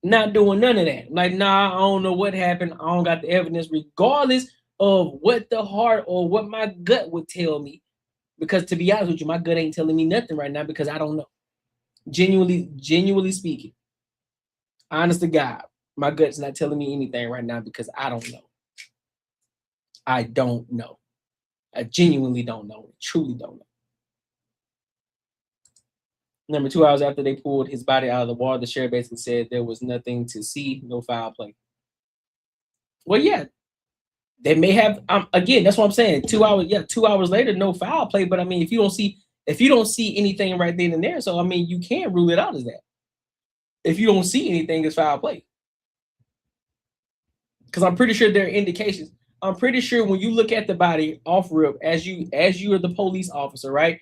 Not doing none of that. Like, nah, I don't know what happened. I don't got the evidence, regardless of what the heart or what my gut would tell me. Because to be honest with you, my gut ain't telling me nothing right now because I don't know. Genuinely speaking. Honest to God, my gut's not telling me anything right now because I don't know. I don't know. I genuinely don't know. Truly don't know. Number 2 hours after they pulled his body out of the water, the sheriff basically said there was nothing to see, no foul play. Well, yeah, they may have. Again, that's what I'm saying. 2 hours, yeah, 2 hours later, no foul play. But I mean, if you don't see anything right then and there, so I mean, you can't rule it out as that. If you don't see anything, it's foul play. Because I'm pretty sure there are indications. I'm pretty sure when you look at the body off rip, as you are the police officer, right?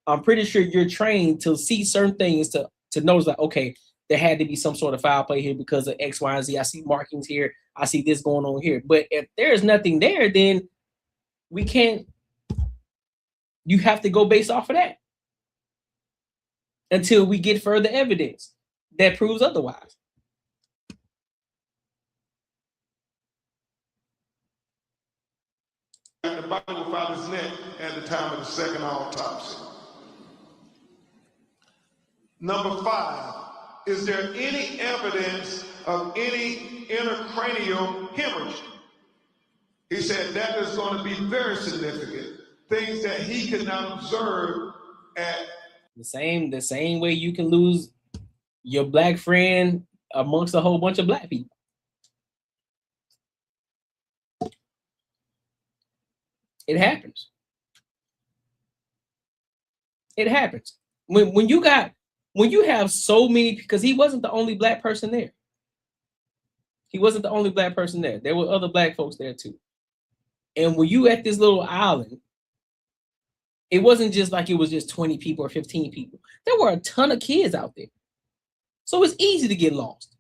I'm pretty sure you're trained to see certain things to notice that, okay, there had to be some sort of foul play here because of X, Y, and Z. I see markings here. I see this going on here. But if there's nothing there, then we can't. You have to go based off of that until we get further evidence that proves otherwise. the body without his neck at the time of the second autopsy. Number 5, is there any evidence of any intracranial hemorrhage? He said that is going to be very significant. Things that he could not observe at the same way you can lose your black friend amongst a whole bunch of black people. It happens. It happens. When you have so many, because he wasn't the only black person there. He wasn't the only black person there. There were other black folks there too. And when you at this little island, it wasn't just like it was just 20 people or 15 people. There were a ton of kids out there. So it's easy to get lost.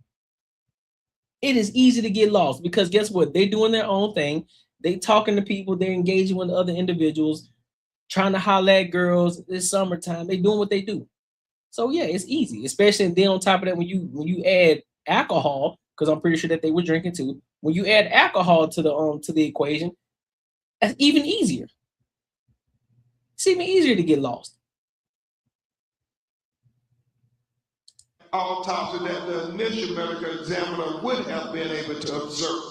It is easy to get lost because guess what? They're doing their own thing. They talking to people. They're engaging with other individuals, trying to holler at girls. It's summertime. They're doing what they do. So yeah, it's easy, especially and then on top of that, when you add alcohol, because I'm pretty sure that they were drinking too. When you add alcohol to the equation, that's even easier. It's even easier to get lost. Autopsy that the initial medical examiner would have been able to observe.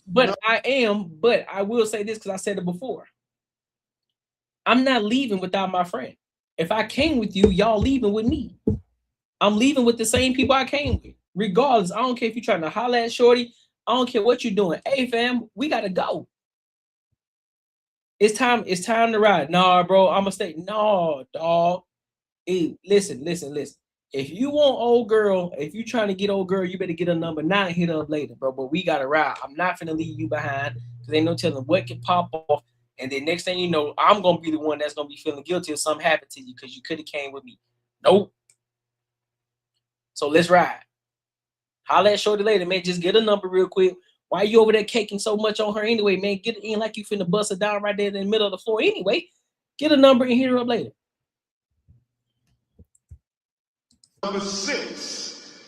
But I will say this because I said it before. I'm not leaving without my friend. If I came with you, y'all leaving with me. I'm leaving with the same people I came with. Regardless, I don't care if you're trying to holler at Shorty. I don't care what you're doing. Hey, fam, we got to go. It's time to ride. Nah, bro, I'm going to stay. No, dog. Hey, listen. If you want old girl, if you trying to get old girl, you better get a number 9, hit her up later, bro. But we got to ride. I'm not finna leave you behind because ain't no telling what can pop off. And then next thing you know, I'm going to be the one that's going to be feeling guilty if something happened to you because you could have came with me. Nope. So let's ride. Holla at Shorty later, man. Just get a number real quick. Why you over there caking so much on her anyway, man? Get it in like you finna bust her down right there in the middle of the floor anyway. Get a number and hit her up later. Number 6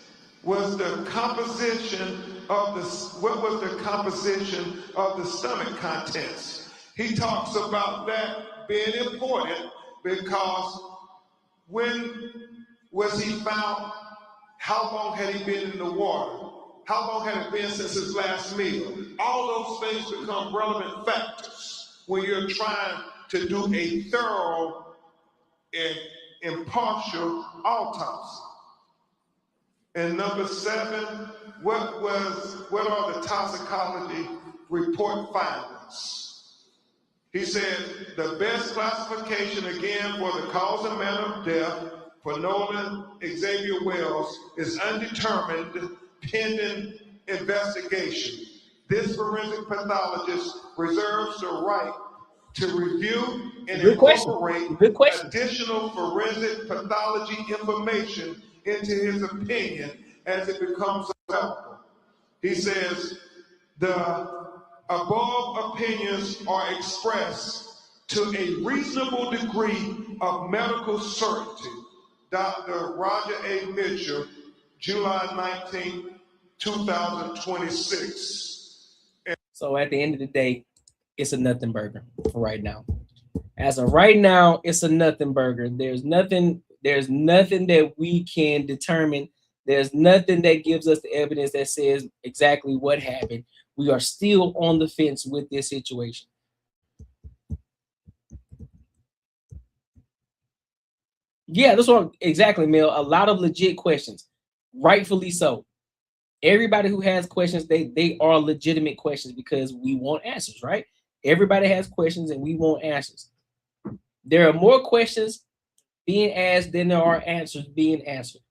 was the composition of what was the composition of the stomach contents. He talks about that being important because when was he found How long had he been in the water? How long had it been since his last meal? All those things become relevant factors when you're trying to do a thorough and impartial autopsy. And number 7, what are the toxicology report findings? He said the best classification again for the cause and manner of death for Nolan Xavier Wells is undetermined pending investigation. This forensic pathologist reserves the right to review and incorporate additional forensic pathology information into his opinion as it becomes available. He says, the above opinions are expressed to a reasonable degree of medical certainty. Dr. Roger A. Mitchell, July 19, 2026. So at the end of the day, it's a nothing burger for right now. As of right now, it's a nothing burger. There's nothing that we can determine. There's nothing that gives us the evidence that says exactly what happened. We are still on the fence with this situation. Yeah, that's what exactly, Mel. A lot of legit questions, rightfully so. Everybody who has questions, they are legitimate questions because we want answers, right? Everybody has questions and we want answers. There are more questions being asked than there are answers being answered.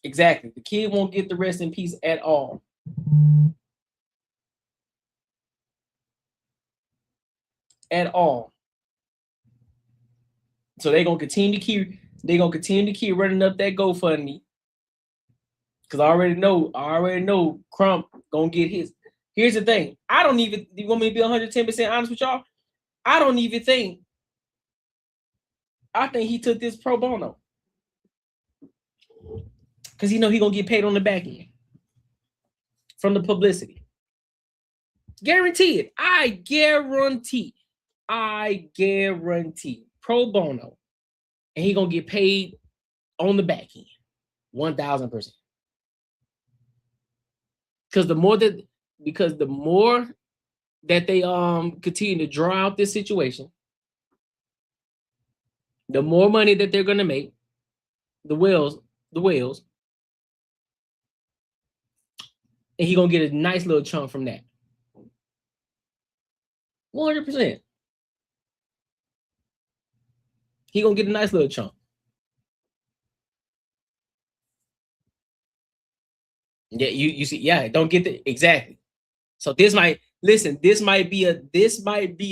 Exactly. The kid won't get the rest in peace at all. At all. So they're gonna continue to keep running up that GoFundMe. Because I already know Crump gonna get his. Here's the thing. You want me to be 110% honest with y'all? I think he took this pro bono. Because he know he gonna get paid on the back end from the publicity. Guaranteed. I guarantee. Pro bono. And he gonna get paid on the back end. 1,000%. Because the more that they continue to draw out this situation, the more money that they're gonna make, the Wells, and he gonna get a nice little chunk from that. 100%. He gonna get a nice little chunk. Yeah, you see, yeah, don't get the exactly. So this might be a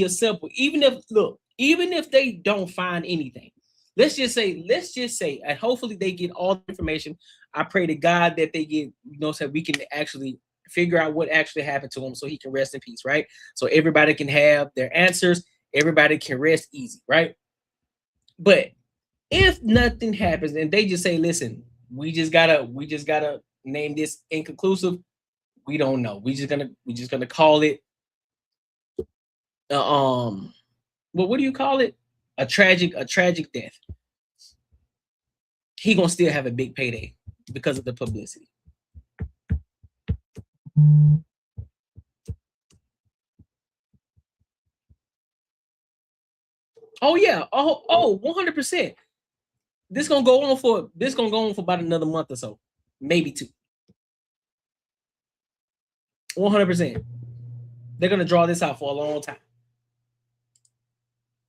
simple, even if they don't find anything. Let's just say, and hopefully they get all the information. I pray to God that they get, so we can actually figure out what actually happened to him so he can rest in peace, right? So everybody can have their answers, everybody can rest easy, right? But if nothing happens and they just say, listen, we just gotta name this inconclusive, we don't know. We just gonna call it well, what do you call it? A tragic death. He gonna still have a big payday because of the publicity. Oh yeah. Oh, 100%. This gonna go on for about another month or so, maybe 2. 100%. They're gonna draw this out for a long time.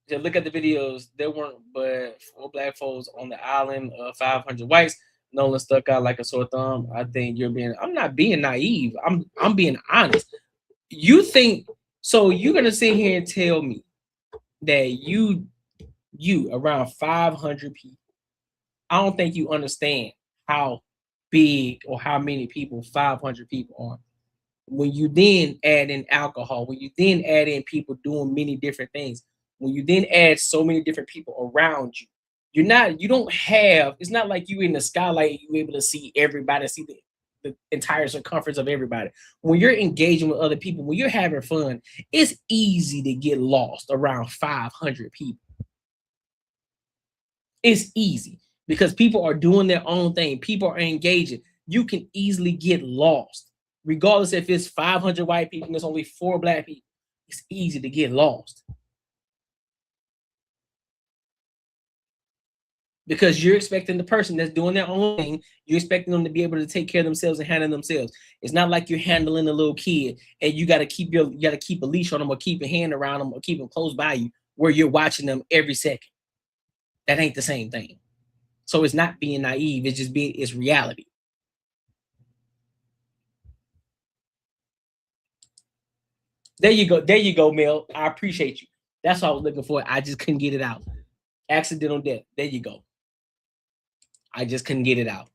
Just look at the videos. There weren't but 4 black folks on the island of 500 whites. Nolan stuck out like a sore thumb. I think I'm not being naive. I'm being honest. You think so? You're gonna sit here and tell me that you around 500 people. I don't think you understand how big or how many people 500 people are. When you then add in alcohol, when you then add in people doing many different things, when you then add so many different people around you, it's not like you in the skylight, you're able to see everybody, see them. the entire circumference of everybody. When you're engaging with other people, when you're having fun, it's easy to get lost around 500 people. It's easy because people are doing their own thing. People are engaging. You can easily get lost, regardless if it's 500 white people and there's only 4 black people. It's easy to get lost because you're expecting the person that's doing their own thing, you're expecting them to be able to take care of themselves and handle themselves. It's not like you're handling a little kid and you got to keep a leash on them or keep a hand around them or keep them close by you where you're watching them every second. That ain't the same thing. So it's not being naive. It's just it's reality. There you go. There you go, Mel. I appreciate you. That's what I was looking for. I just couldn't get it out. Accidental death. There you go. I just couldn't get it out.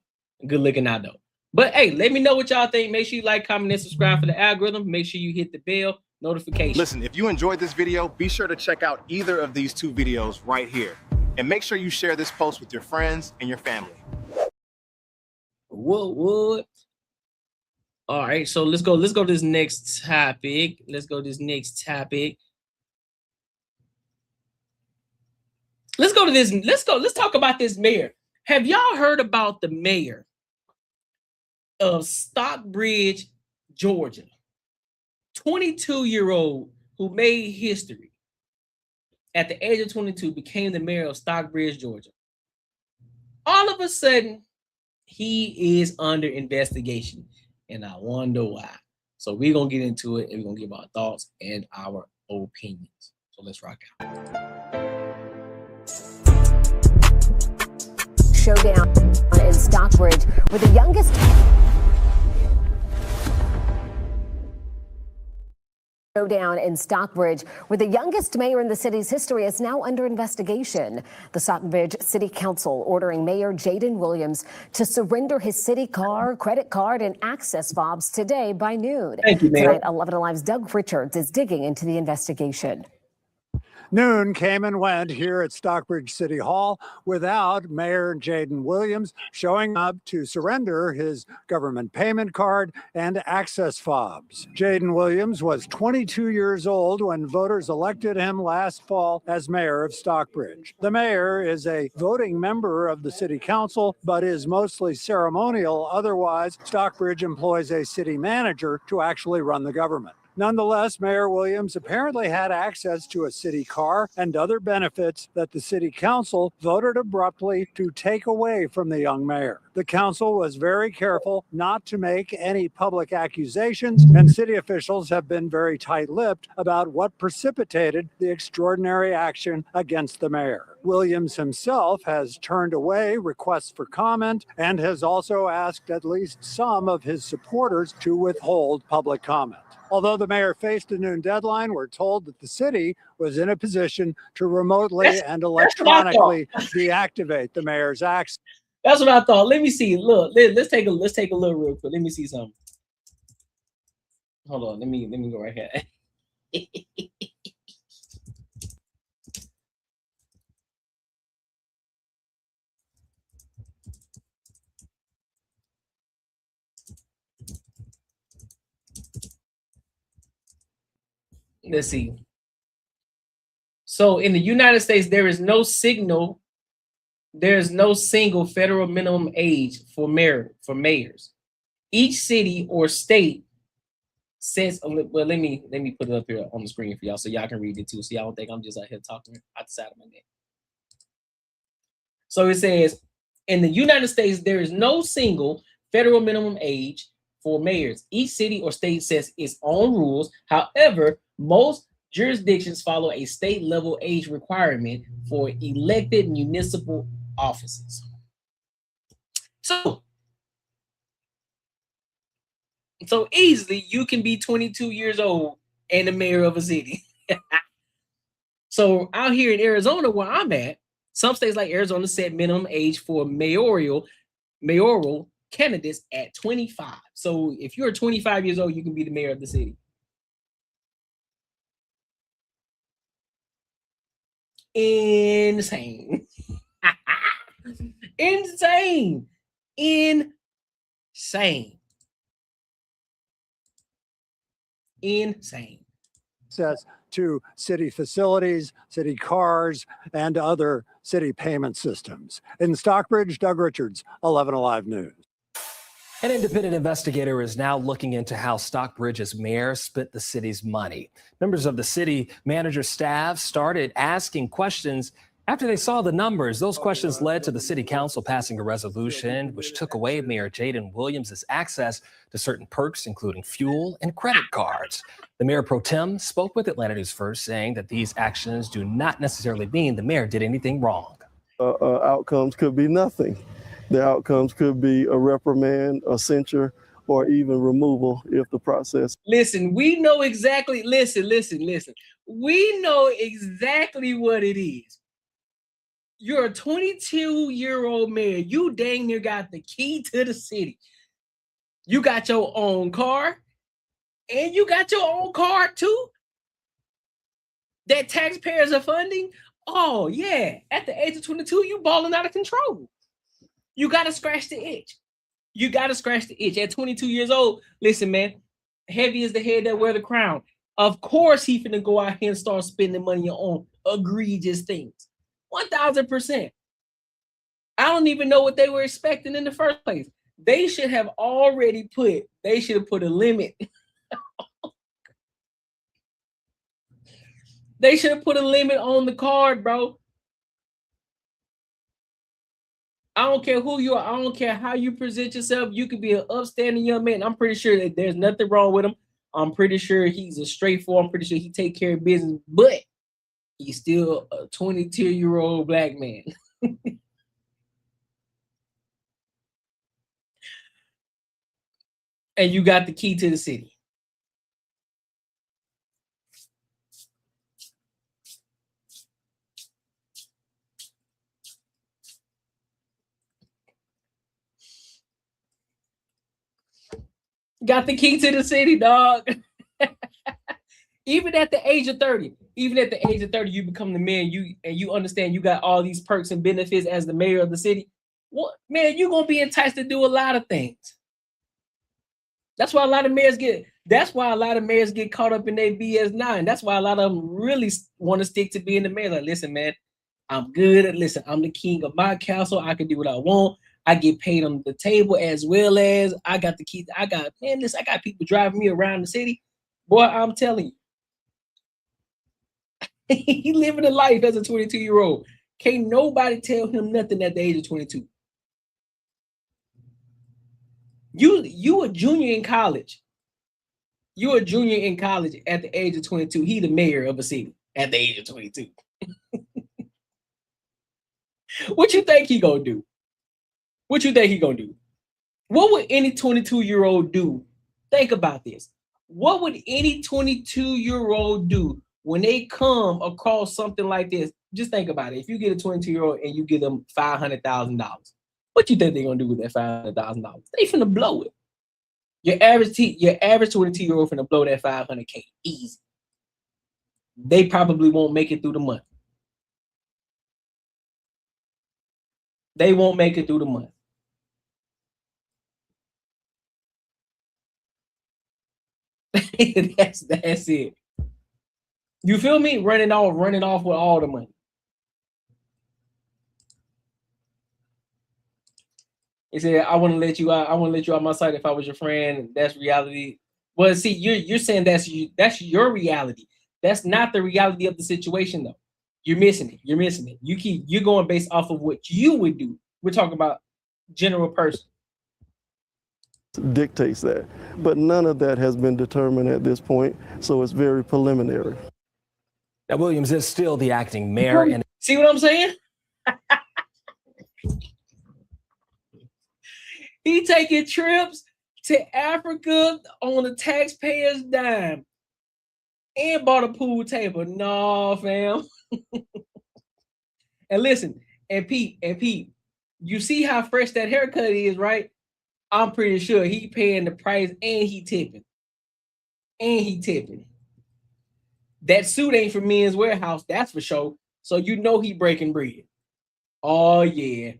Good looking out though. But hey, let me know what y'all think. Make sure you like, comment, and subscribe for the algorithm. Make sure you hit the bell notification. Listen, if you enjoyed this video, be sure to check out either of these 2 videos right here. And make sure you share this post with your friends and your family. What? All right, so let's go to this next topic. Let's go to this next topic. Let's talk about this mayor. Have y'all heard about the mayor of Stockbridge, Georgia? 22-year-old who made history. At the age of 22, became the mayor of Stockbridge, Georgia. All of a sudden, he is under investigation, and I wonder why. So we're going to get into it, and we're going to give our thoughts and our opinions. So let's rock out. Showdown in Stockbridge with the youngest... Showdown in Stockbridge, where the youngest mayor in the city's history is now under investigation. The Stockbridge City Council ordering Mayor Jaden Williams to surrender his city car, credit card, and access fobs today by noon. Thank you, Mayor. Tonight, 11 Alive's Doug Richards is digging into the investigation. Noon came and went here at Stockbridge City Hall without Mayor Jaden Williams showing up to surrender his government payment card and access fobs. Jaden Williams was 22 years old when voters elected him last fall as mayor of Stockbridge. The mayor is a voting member of the city council, but is mostly ceremonial. Otherwise, Stockbridge employs a city manager to actually run the government. Nonetheless, Mayor Williams apparently had access to a city car and other benefits that the city council voted abruptly to take away from the young mayor. The council was very careful not to make any public accusations, and city officials have been very tight-lipped about what precipitated the extraordinary action against the mayor. Williams himself has turned away requests for comment and has also asked at least some of his supporters to withhold public comment. Although the mayor faced a noon deadline, we're told that the city was in a position to remotely and electronically deactivate the mayor's access. That's what I thought. Let me see. Look, let's take a look real quick. Let me see something. Hold on. Let me go right here. Let's see. So in the United States, there is no single federal minimum age for mayors. Each city or state sets. Well, let me put it up here on the screen for y'all so y'all can read it too. So y'all don't think I'm just out here talking out the side of my neck. So it says, in the United States, there is no single federal minimum age for mayors. Each city or state sets its own rules. However, most jurisdictions follow a state level age requirement for elected municipal offices. So easily you can be 22 years old and the mayor of a city. So out here in Arizona, where I'm at, some states like Arizona set minimum age for mayoral candidates at 25. So if you're 25 years old, you can be the mayor of the city. Insane. Insane. Insane. Access to city facilities, city cars, and other city payment systems. In Stockbridge, Doug Richards, 11 Alive News. An independent investigator is now looking into how Stockbridge's mayor spent the city's money. Members of the city manager staff started asking questions after they saw the numbers. Those questions led to the city council passing a resolution which took away Mayor Jaden Williams' access to certain perks, including fuel and credit cards. The mayor pro tem spoke with Atlanta News First, saying that these actions do not necessarily mean the mayor did anything wrong. Outcomes could be nothing. The outcomes could be a reprimand, a censure, or even removal if the process. Listen, we know exactly. Listen. We know exactly what it is. You're a 22-year-old mayor. You dang near got the key to the city. You got your own car, and you got your own car too. That taxpayers are funding. Oh yeah, at the age of 22, you balling out of control. You got to scratch the itch. You got to scratch the itch. At 22 years old, listen, man, heavy is the head that wear the crown. Of course, he finna go out here and start spending money on egregious things. 1,000%. I don't even know what they were expecting in the first place. They should have already put a limit. They should have put a limit on the card, bro. I don't care who you are. I don't care how you present yourself. You could be an upstanding young man. I'm pretty sure that there's nothing wrong with him. I'm pretty sure he's a straightforward. I'm pretty sure he take care of business, but he's still a 22-year-old black man. And you got the key to the city. Got the key to the city, dog. Even at the age of 30, you become the mayor. You understand you got all these perks and benefits as the mayor of the city. What, man, you're gonna be enticed to do a lot of things. That's why a lot of mayors get caught up in their BS9. That's why a lot of them really want to stick to being the mayor. Like, listen, man, I'm good. Listen, I'm the king of my castle. I can do what I want. I get paid on the table as well as I got the keys. I got people driving me around the city. Boy, I'm telling you. He living a life as a 22-year-old. Can't nobody tell him nothing at the age of 22. You a junior in college. You a junior in college at the age of 22. He the mayor of a city at the age of 22. What you think he gonna do? What you think he gonna do? What would any 22-year-old do? Think about this. What would any 22-year-old do when they come across something like this? Just think about it. If you get a 22-year-old and you give them $500,000, what you think they're gonna do with that $500,000? They finna blow it. Your average 22-year-old finna blow that $500K easy. They probably won't make it through the month. They won't make it through the month. That's it. You feel me? Running off with all the money. He said, I want to let you out. I want to let you out my sight if I was your friend. That's reality. Well, see, you're saying that's your reality. That's not the reality of the situation, though. You're missing it. You're going based off of what you would do. We're talking about general person. Dictates that, but none of that has been determined at this point, so it's very preliminary. Now, Williams is still the acting mayor. And see what I'm saying? He taking trips to Africa on the taxpayer's dime and bought a pool table. No, fam. And listen, and Pete, you see how fresh that haircut is, right? I'm pretty sure he paying the price and he tipping. That suit ain't from Men's Warehouse, that's for sure. So you know he breaking bread. Oh yeah.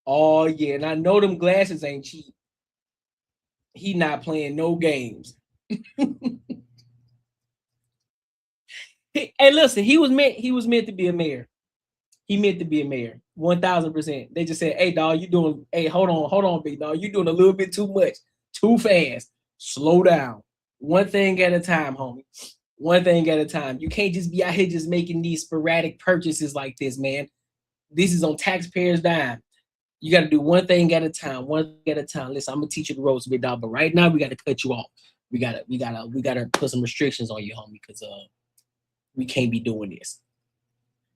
And I know them glasses ain't cheap. He not playing no games. Hey, listen, he was meant to be a mayor. He meant to be a mayor. 1000%. They just said, hey, dog, hold on, big dog. You doing a little bit too much, too fast. Slow down. One thing at a time, homie. One thing at a time. You can't just be out here just making these sporadic purchases like this, man. This is on taxpayers' dime. You got to do one thing at a time, one thing at a time. Listen, I'm gonna teach you the ropes, big dog, but right now we got to cut you off. We gotta put some restrictions on you, homie, because we can't be doing this.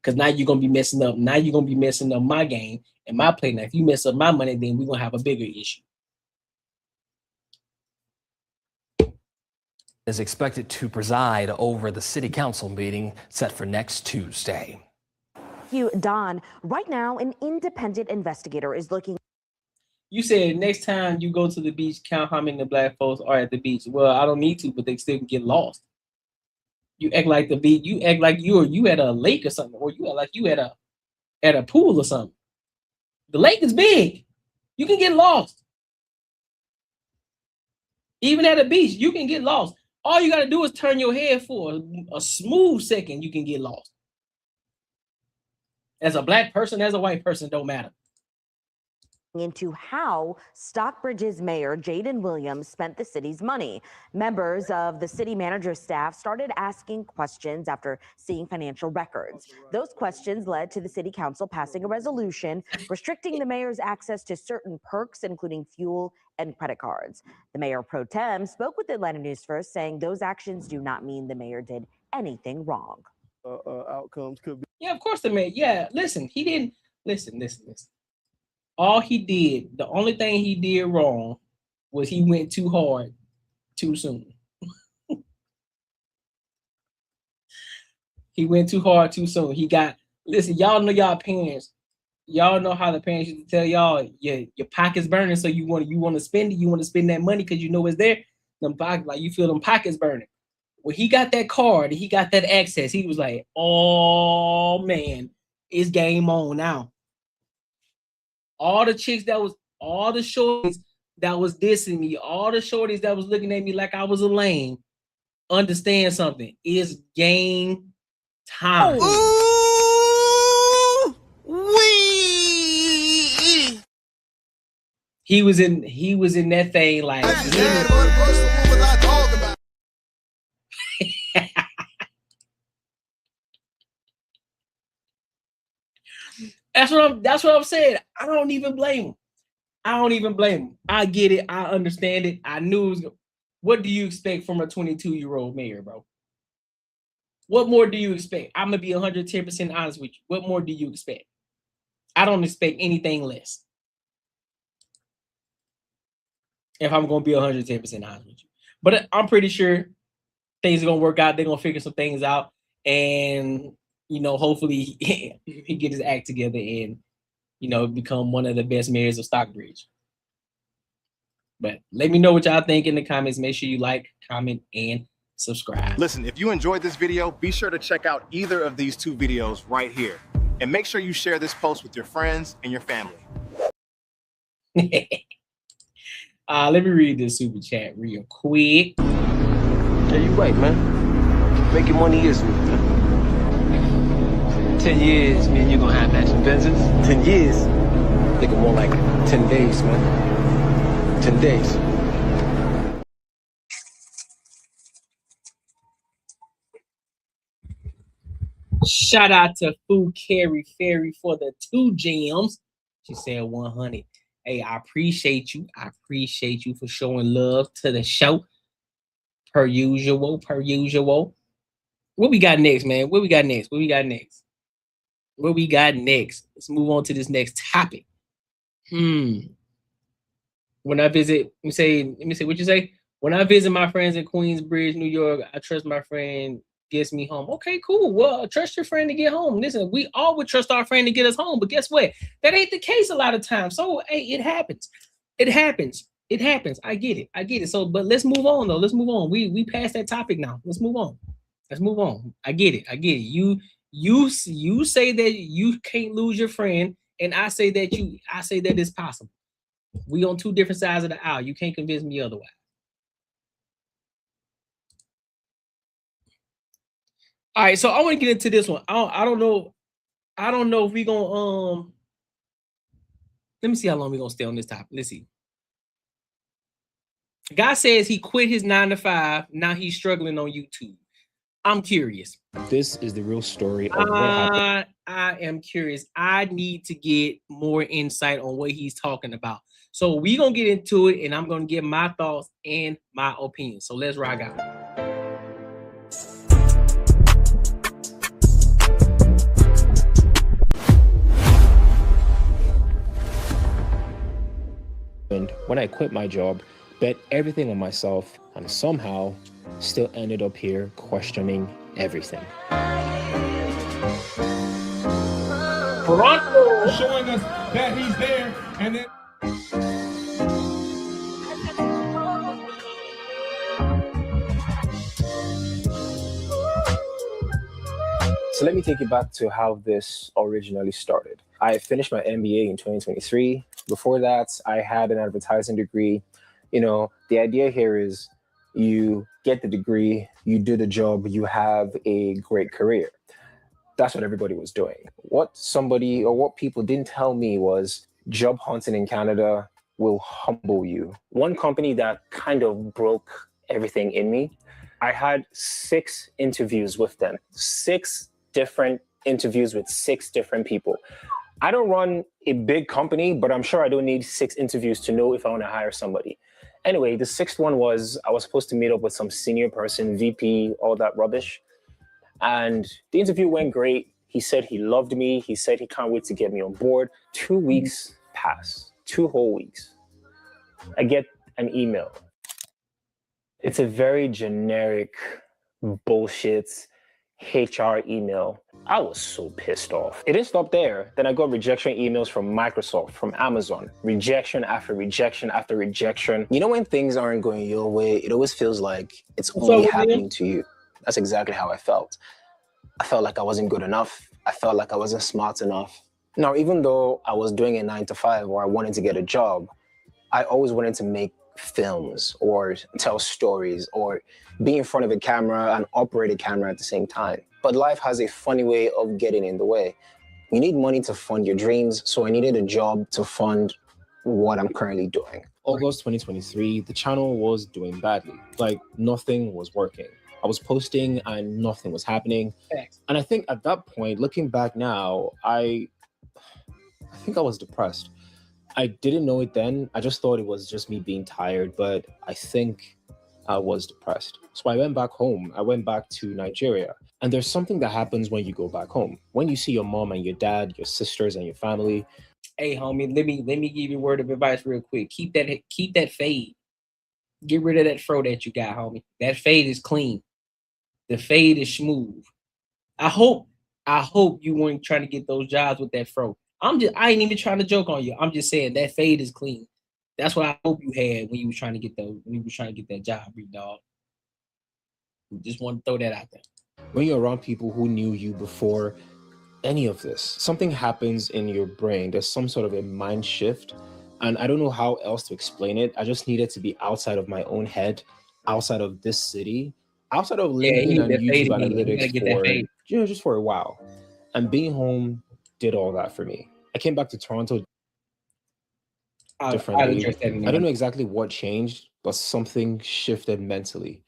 Because now you're gonna be messing up. Now you're gonna be messing up my game and my play. Now, if you mess up my money, then we're gonna have a bigger issue. Is expected to preside over the city council meeting set for next Tuesday. You, Don. Right now, an independent investigator is looking. You said next time you go to the beach, count how many black folks are at the beach. Well, I don't need to, but they still can get lost. You act like the beach. You act like you at a lake or something, or you act like you at a pool or something. The lake is big. You can get lost. Even at a beach, you can get lost. All you got to do is turn your head for a smooth second. You can get lost. As a black person, as a white person, don't matter. Into how Stockbridge's mayor Jaden Williams spent the city's money. Members of the city manager's staff started asking questions after seeing financial records. Those questions led to the city council passing a resolution restricting the mayor's access to certain perks, including fuel and credit cards. The mayor pro tem spoke with Atlanta News First, saying those actions do not mean the mayor did anything wrong. Outcomes could be. Yeah, of course the mayor. Yeah, listen, he didn't listen. All he did, the only thing he did wrong was he went too hard too soon. He went too hard too soon. Listen, y'all know y'all parents. Y'all know how the parents used to tell y'all your pocket's burning, so you want to spend it. You want to spend that money because you know it's there. Them pockets, like you feel them pockets burning. When he got that card and he got that access, he was like, oh man, it's game on now. All the shorties that was dissing me, all the shorties that was looking at me like I was a lame, understand something. It's game time. Ooh, He was in that thing like That's what I'm saying. I don't even blame him. I get it. I understand it. I knew it was. What do you expect from a 22-year-old mayor, bro? What more do you expect? I'm gonna be 110% honest with you. What more do you expect? I don't expect anything less. If I'm gonna be 110% honest with you, but I'm pretty sure things are gonna work out. They're gonna figure some things out, and hopefully he get his act together and become one of the best mayors of Stockbridge. But let me know what y'all think in the comments. Make sure you like, comment, and subscribe. Listen, if you enjoyed this video, be sure to check out either of these two videos right here. And make sure you share this post with your friends and your family. Let me read this super chat real quick. Yeah, you right, man. Making money is me, man. 10 years, man, you're gonna have matching Benzes. 10 years. Think more like 10 days, man. 10 days. Shout out to Food Carry Fairy for the 2 gems. She said 100. Hey, I appreciate you. I appreciate you for showing love to the show. Per usual. What we got next, man? What we got next? Let's move on to this next topic. When I visit, let me say what you say. When I visit my friends in Queensbridge, New York, I trust my friend gets me home. Okay, cool. Well, trust your friend to get home. Listen, we all would trust our friend to get us home, but guess what? That ain't the case a lot of times. So, hey, it happens. I get it. So, but let's move on though. Let's move on. We passed that topic now. Let's move on. I get it. You say that you can't lose your friend, and I say that it's possible. We on two different sides of the aisle. You can't convince me otherwise. All right, so I want to get into this one. I don't know if we gonna let me see how long we gonna stay on this topic. Let's see. Guy says he quit his 9 to 5. Now he's struggling on YouTube. I'm curious. This is the real story of what happened. I am curious. I need to get more insight on what he's talking about. So we're gonna get into it, and I'm gonna give my thoughts and my opinion. So let's rock out. And when I quit my job, bet everything on myself, and somehow still ended up here questioning everything. Toronto showing us that he's there, and then so let me take you back to how this originally started. I finished my MBA in 2023. Before that, I had an advertising degree. You know, the idea here is you get the degree, you do the job, you have a great career. That's what everybody was doing. What people didn't tell me was job hunting in Canada will humble you. One company that kind of broke everything in me, I had 6 interviews with them, 6 different interviews with 6 different people. I don't run a big company, but I'm sure I don't need 6 interviews to know if I want to hire somebody. Anyway, the 6th one was I was supposed to meet up with some senior person, VP, all that rubbish. And the interview went great. He said he loved me. He said he can't wait to get me on board. 2 weeks pass, 2 whole weeks. I get an email. It's a very generic bullshit HR email. I was so pissed off. It didn't stop there. Then I got rejection emails from Microsoft, from Amazon, rejection after rejection after rejection. You know, when things aren't going your way, it always feels like it's only happening to you. That's exactly how I felt. I felt like I wasn't good enough. I felt like I wasn't smart enough. Now, even though I was doing a 9 to 5 or I wanted to get a job, I always wanted to make films or tell stories or be in front of a camera and operate a camera at the same time. But life has a funny way of getting in the way. You need money to fund your dreams, so I needed a job to fund what I'm currently doing. August 2023, the channel was doing badly. Like, nothing was working. I was posting and nothing was happening. And I think at that point, looking back now, I think I was depressed. I didn't know it then. I just thought it was just me being tired, but I think I was depressed. So I went back home. I went back to Nigeria. And there's something that happens when you go back home. When you see your mom and your dad, your sisters and your family. Hey, homie, let me give you a word of advice real quick. Keep that fade. Get rid of that fro that you got, homie. That fade is clean. The fade is smooth. I hope you weren't trying to get those jobs with that fro. I ain't even trying to joke on you. I'm just saying that fade is clean. That's what I hope you had when you were trying to get that job, big dog. Just want to throw that out there. When you're around people who knew you before any of this, something happens in your brain. There's some sort of a mind shift. And I don't know how else to explain it. I just needed to be outside of my own head, outside of this city, outside of LinkedIn and YouTube analytics just for a while. And being home did all that for me. I came back to Toronto differently. I don't know exactly what changed, but something shifted mentally.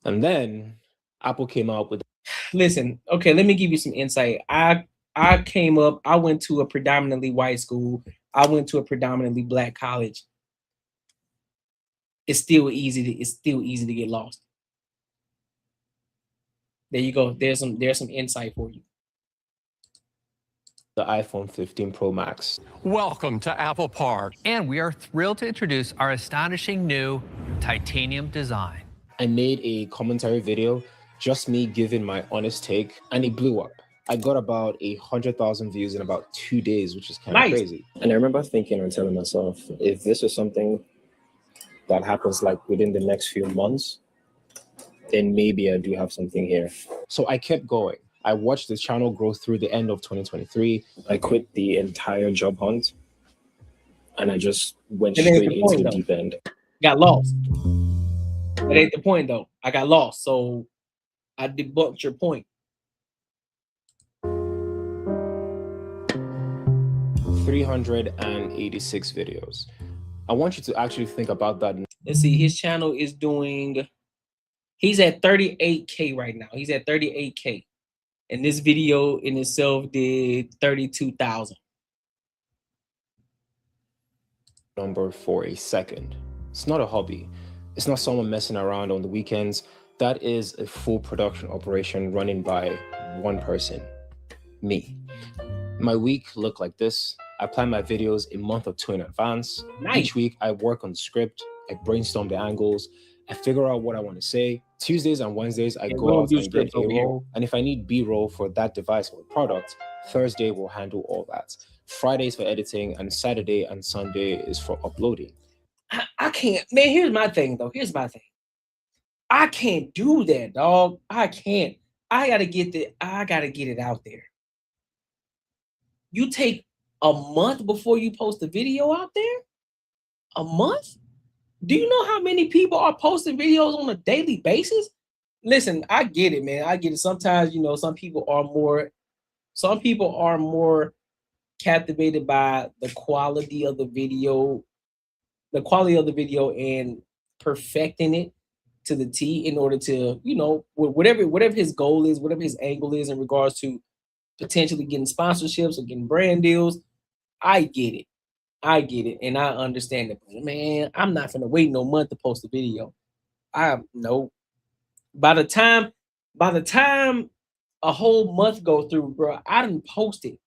And then Apple came out with... Listen, okay, let me give you some insight. I came up, I went to a predominantly white school. I went to a predominantly black college. It's still easy to get lost. There you go. There's some insight for you. The iPhone 15 Pro Max. Welcome to Apple Park, and we are thrilled to introduce our astonishing new titanium design. I made a commentary video, just me giving my honest take, and it blew up. I got about 100,000 views in about 2 days, which is kind of crazy. And I remember thinking and telling myself, if this is something that happens like within the next few months, then maybe I do have something here. So I kept going. I watched the channel grow through the end of 2023. I quit the entire job hunt and I just went straight into the deep end. Got lost. That ain't the point though. I got lost. So I debunked your point. 386 videos. I want you to actually think about that. Let's see, his channel is doing, he's at 38K right now. He's at 38K. And this video in itself did 32,000. Number for a second. It's not a hobby. It's not someone messing around on the weekends. That is a full production operation running by one person, me. My week looked like this. I plan my videos a month or two in advance. Nice. Each week I work on the script, I brainstorm the angles, I figure out what I want to say. Tuesdays and Wednesdays I go out and get A-roll, and if I need B-roll for that device or product, Thursday will handle all that. Fridays for editing, and Saturday and Sunday is for uploading. I can't, man, here's my thing though. Here's my thing. I can't do that, dog. I can't. I gotta get it out there. You take a month before you post a video out there? A month? Do you know how many people are posting videos on a daily basis? Listen, I get it, man. I get it. Sometimes, you know, some people are more captivated by the quality of the video and perfecting it to the T in order to, you know, whatever his goal is, whatever his angle is in regards to potentially getting sponsorships or getting brand deals. I get it. And I understand it. But man, I'm not gonna wait no month to post a video. No. By the time a whole month go through, bro, I didn't post it.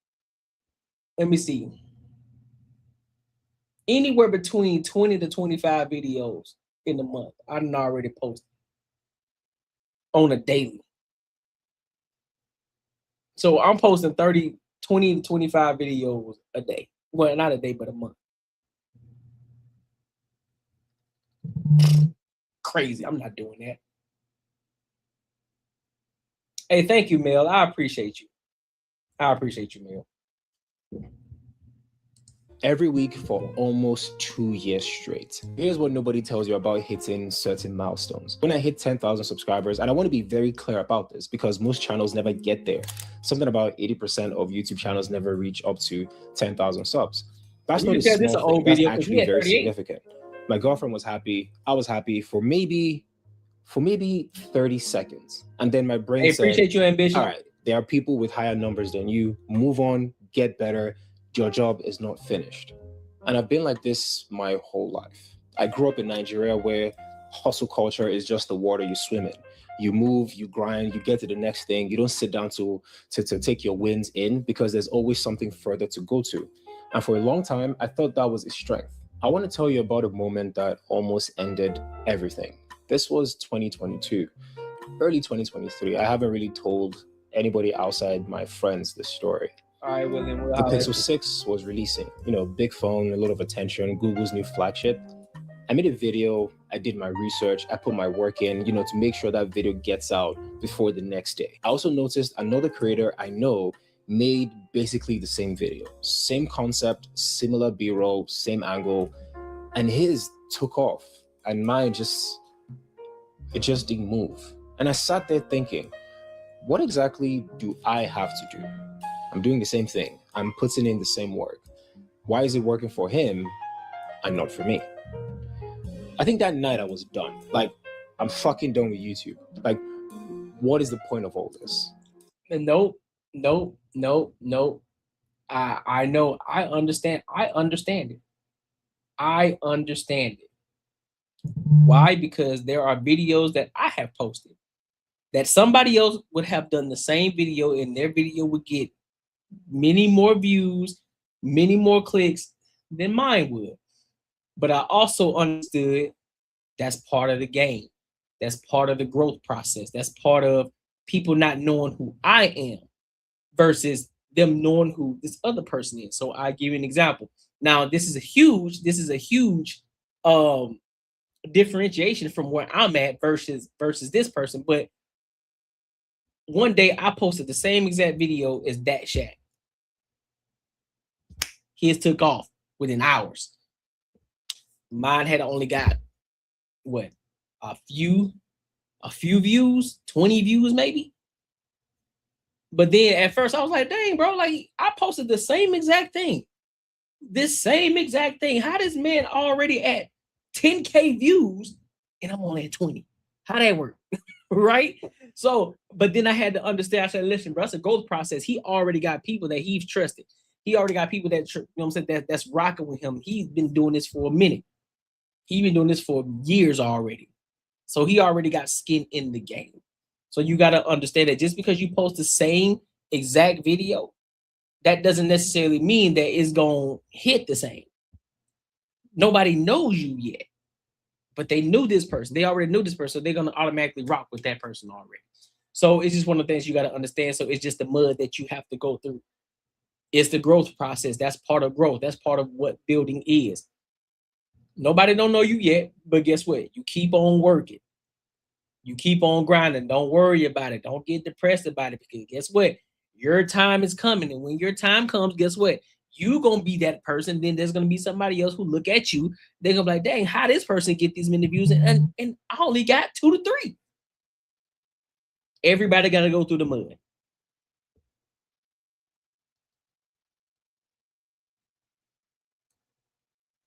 Let me see. Anywhere between 20 to 25 videos in a month, I done already posted on a daily. So I'm posting 20 to 25 videos a day. Well, not a day, but a month. Crazy. I'm not doing that. Hey, thank you, Mel. I appreciate you. Mel. Every week for almost 2 years straight. Here's what nobody tells you about hitting certain milestones. When I hit 10,000 subscribers, and I want to be very clear about this because most channels never get there. Something about 80% of YouTube channels never reach up to 10,000 subs. That's not a small thing. That's actually very significant. My girlfriend was happy. I was happy for maybe 30 seconds. And then my brain said, appreciate your ambition. All right, there are people with higher numbers than you. Move on, get better. Your job is not finished. And I've been like this my whole life. I grew up in Nigeria where hustle culture is just the water you swim in. You move, you grind, you get to the next thing. You don't sit down to take your wins in because there's always something further to go to. And for a long time, I thought that was a strength. I want to tell you about a moment that almost ended everything. This was 2022, early 2023. I haven't really told anybody outside my friends this story. All right, well then, the Pixel 6 was releasing. You know, big phone, a lot of attention, Google's new flagship. I made a video, I did my research, I put my work in, you know, to make sure that video gets out before the next day. I also noticed another creator I know made basically the same video, same concept, similar B-roll, same angle, and his took off, and mine it just didn't move. And I sat there thinking, what exactly do I have to do? I'm doing the same thing. I'm putting in the same work. Why is it working for him and not for me? I think that night I was done. Like, I'm fucking done with YouTube. Like, what is the point of all this? Nope. I know. I understand it. I understand it. Why? Because there are videos that I have posted that somebody else would have done the same video and their video would get many more views, many more clicks than mine would. But I also understood that's part of the game. That's part of the growth process. That's part of people not knowing who I am versus them knowing who this other person is. So I give you an example. Now, this is a huge differentiation from where I'm at versus this person. But one day I posted the same exact video as that Shaq. His took off within hours. Mine had only got what, a few views, 20 views maybe. But then at first I was like, dang, bro, like I posted the same exact thing. this same exact thing. How this man already at 10K views and I'm only at 20? How that work? Right? So, but then I had to understand. I said, listen, bro, it's a growth process. He already got people that he's trusted. He already got people that, you know what I'm saying, that's rocking with him. He's been doing this for a minute. He's been doing this for years already. So he already got skin in the game. So you got to understand that just because you post the same exact video, that doesn't necessarily mean that it's going to hit the same. Nobody knows you yet, but they knew this person. They already knew this person. So they're going to automatically rock with that person already. So it's just one of the things you got to understand. So it's just the mud that you have to go through. It's the growth process. That's part of growth. That's part of what building is. Nobody don't know you yet, but guess what? You keep on working. You keep on grinding. Don't worry about it. Don't get depressed about it, because guess what? Your time is coming. And when your time comes, guess what? You're going to be that person. Then there's going to be somebody else who look at you. They're going to be like, dang, how this person get these many views? And I only got 2 to 3. Everybody got to go through the mud.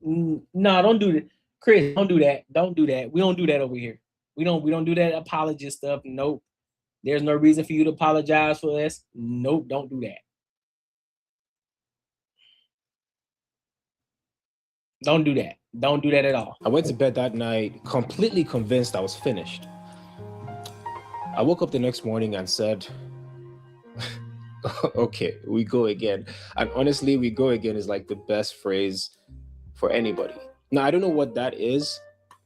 No, don't do that. Chris, don't do that. Don't do that. We don't do that over here. We don't do that apologist stuff. Nope. There's no reason for you to apologize for this. Nope, don't do that. Don't do that. Don't do that at all. I went to bed that night completely convinced I was finished. I woke up the next morning and said, okay, we go again. And honestly, we go again is like the best phrase for anybody. Now, I don't know what that is.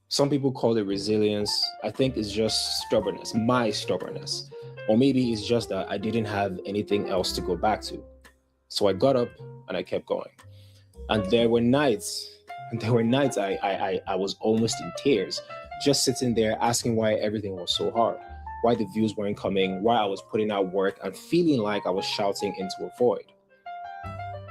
Some people call it resilience. I think it's just stubbornness, my stubbornness. Or maybe it's just that I didn't have anything else to go back to. So I got up and I kept going. And there were nights I was almost in tears, just sitting there asking why everything was so hard, why the views weren't coming, why I was putting out work and feeling like I was shouting into a void.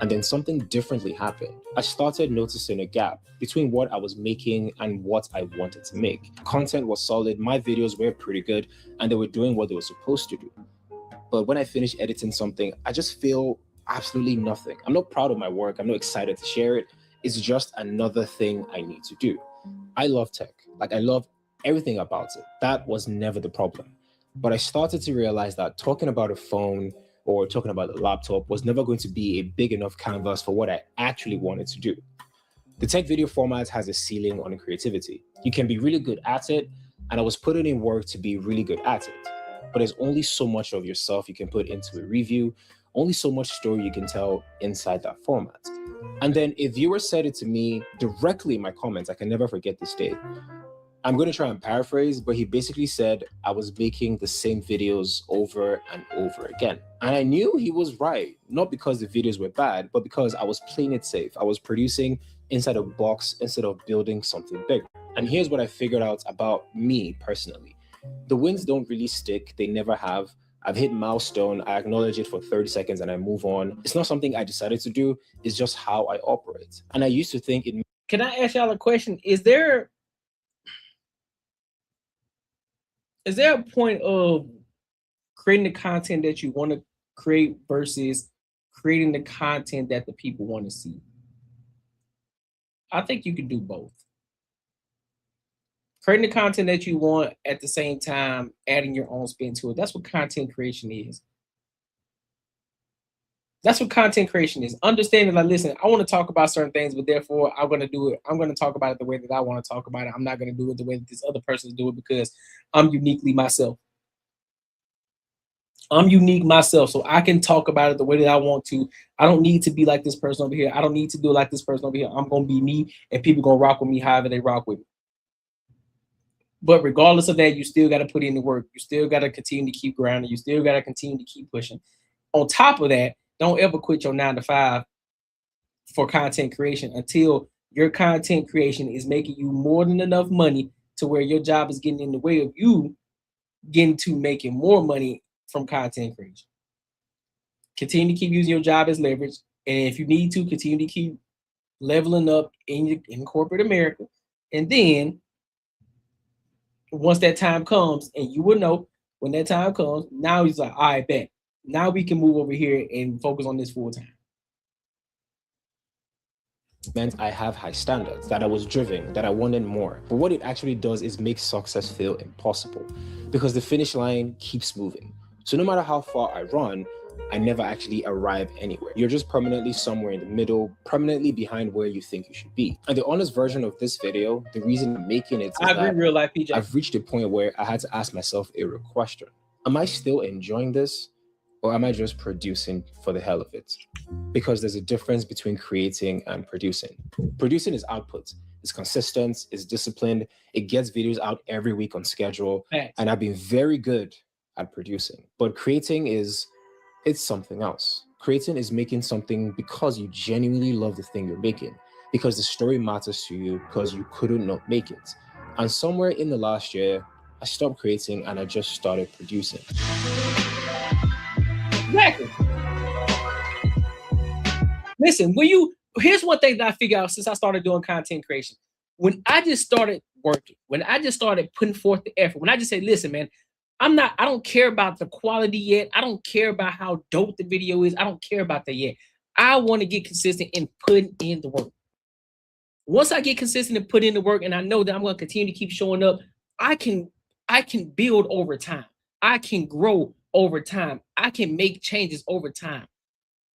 And then something differently happened. I started noticing a gap between what I was making and what I wanted to make. Content was solid, my videos were pretty good, and they were doing what they were supposed to do. But when I finished editing something, I just feel absolutely nothing. I'm not proud of my work. I'm not excited to share it. It's just another thing I need to do. I love tech. Like, I love everything about it. That was never the problem. But I started to realize that talking about a phone or talking about a laptop was never going to be a big enough canvas for what I actually wanted to do. The tech video format has a ceiling on creativity. You can be really good at it, and I was putting in work to be really good at it. But there's only so much of yourself you can put into a review, only so much story you can tell inside that format. And then a viewer said it to me directly in my comments. I can never forget this day. I'm going to try and paraphrase, but he basically said I was making the same videos over and over again. And I knew he was right, not because the videos were bad, but because I was playing it safe. I was producing inside a box instead of building something big. And here's what I figured out about me personally. The wins don't really stick. They never have. I've hit milestone. I acknowledge it for 30 seconds and I move on. It's not something I decided to do. It's just how I operate. And I used to think it. Can I ask y'all a question? Is there a point of creating the content that you want to create versus creating the content that the people want to see? I think you can do both. Creating the content that you want, at the same time adding your own spin to it. That's what content creation is. That's what content creation is. Understanding, like, listen, I want to talk about certain things, but therefore I'm going to do it. I'm going to talk about it the way that I want to talk about it. I'm not going to do it the way that this other person's do it, because I'm uniquely myself. I'm unique myself, so I can talk about it the way that I want to. I don't need to be like this person over here. I don't need to do it like this person over here. I'm going to be me, and people going to rock with me however they rock with me. But regardless of that, you still got to put in the work. You still got to continue to keep grinding. You still got to continue to keep pushing. On top of that, don't ever quit your 9 to 5 for content creation until your content creation is making you more than enough money to where your job is getting in the way of you getting to making more money from content creation. Continue to keep using your job as leverage. And if you need to, continue to keep leveling up in corporate America. And then once that time comes, and you will know when that time comes, now he's like, all right, bet. Now we can move over here and focus on this full time. meant I have high standards, that I was driven, that I wanted more. But what it actually does is make success feel impossible because the finish line keeps moving. So no matter how far I run, I never actually arrive anywhere. You're just permanently somewhere in the middle, permanently behind where you think you should be. And the honest version of this video, the reason I'm making it is I agree, that real life PJ. I've reached a point where I had to ask myself a real question. Am I still enjoying this? Or am I just producing for the hell of it? Because there's a difference between creating and producing. Producing is output. It's consistent, it's disciplined, it gets videos out every week on schedule. And I've been very good at producing. But creating it's something else. Creating is making something because you genuinely love the thing you're making, because the story matters to you, because you couldn't not make it. And somewhere in the last year, I stopped creating and I just started producing. Exactly. Listen, here's one thing that I figured out since I started doing content creation. When I just started working, when I just started putting forth the effort, when I just say, listen, man, I don't care about the quality yet. I don't care about how dope the video is. I don't care about that yet. I want to get consistent in putting in the work. Once I get consistent and put in the work, and I know that I'm going to continue to keep showing up, I can build over time. I can grow over time. I can make changes over time.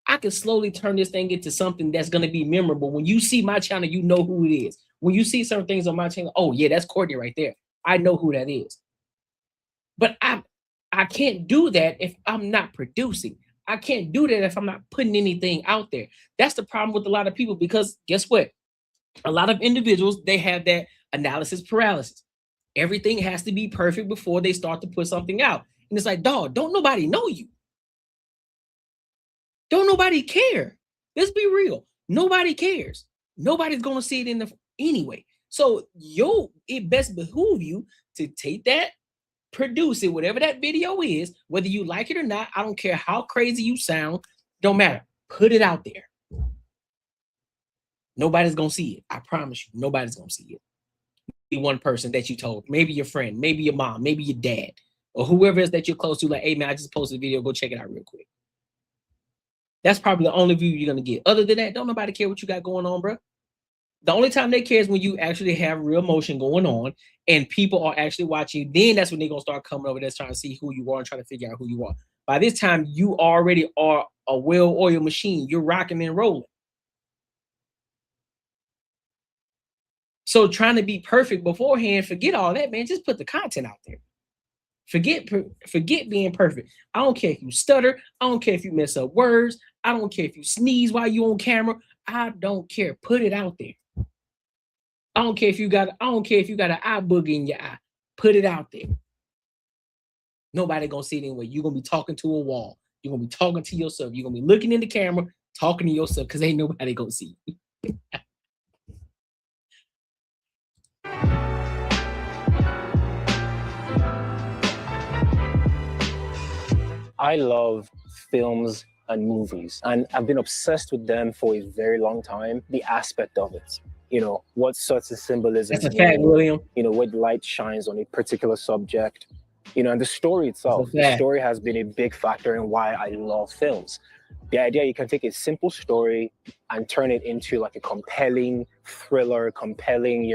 I can slowly turn this thing into something that's going to be memorable. When you see my channel, you know who it is. When you see certain things on my channel, oh yeah, that's Courtnee right there. I know who that is. But I can't do that if I'm not producing. I can't do that if I'm not putting anything out there. That's the problem with a lot of people, because guess what? A lot of individuals, they have that analysis paralysis. Everything has to be perfect before they start to put something out. And it's like, dog, don't nobody know you. Don't nobody care. Let's be real. Nobody cares. Nobody's going to see it anyway. So it best behoove you to take that, produce it, whatever that video is, whether you like it or not. I don't care how crazy you sound. Don't matter. Put it out there. Nobody's going to see it. I promise you. Nobody's going to see it. Maybe one person that you told, maybe your friend, maybe your mom, maybe your dad, or whoever is that you're close to, like, hey man, I just posted a video. Go check it out real quick. That's probably the only view you're going to get. Other than that, don't nobody care what you got going on, bro. The only time they care is when you actually have real motion going on and people are actually watching. Then that's when they're going to start coming over there trying to see who you are and trying to figure out who you are. By this time, you already are a well-oiled machine. You're rocking and rolling. So trying to be perfect beforehand, forget all that, man. Just put the content out there. Forget being perfect. I don't care if you stutter. I don't care if you mess up words. I don't care if you sneeze while you're on camera. I don't care. Put it out there. I don't care if you got an eye boogie in your eye. Put it out there. Nobody gonna see it anyway. You're gonna be talking to a wall. You're gonna be talking to yourself. You're gonna be looking in the camera, talking to yourself, because ain't nobody gonna see you. I love films and movies, and I've been obsessed with them for a very long time. The aspect of it, what sorts of symbolism, that's a fact, William. Where the light shines on a particular subject, and the story itself. The story has been a big factor in why I love films. The idea you can take a simple story and turn it into like a compelling thriller, compelling,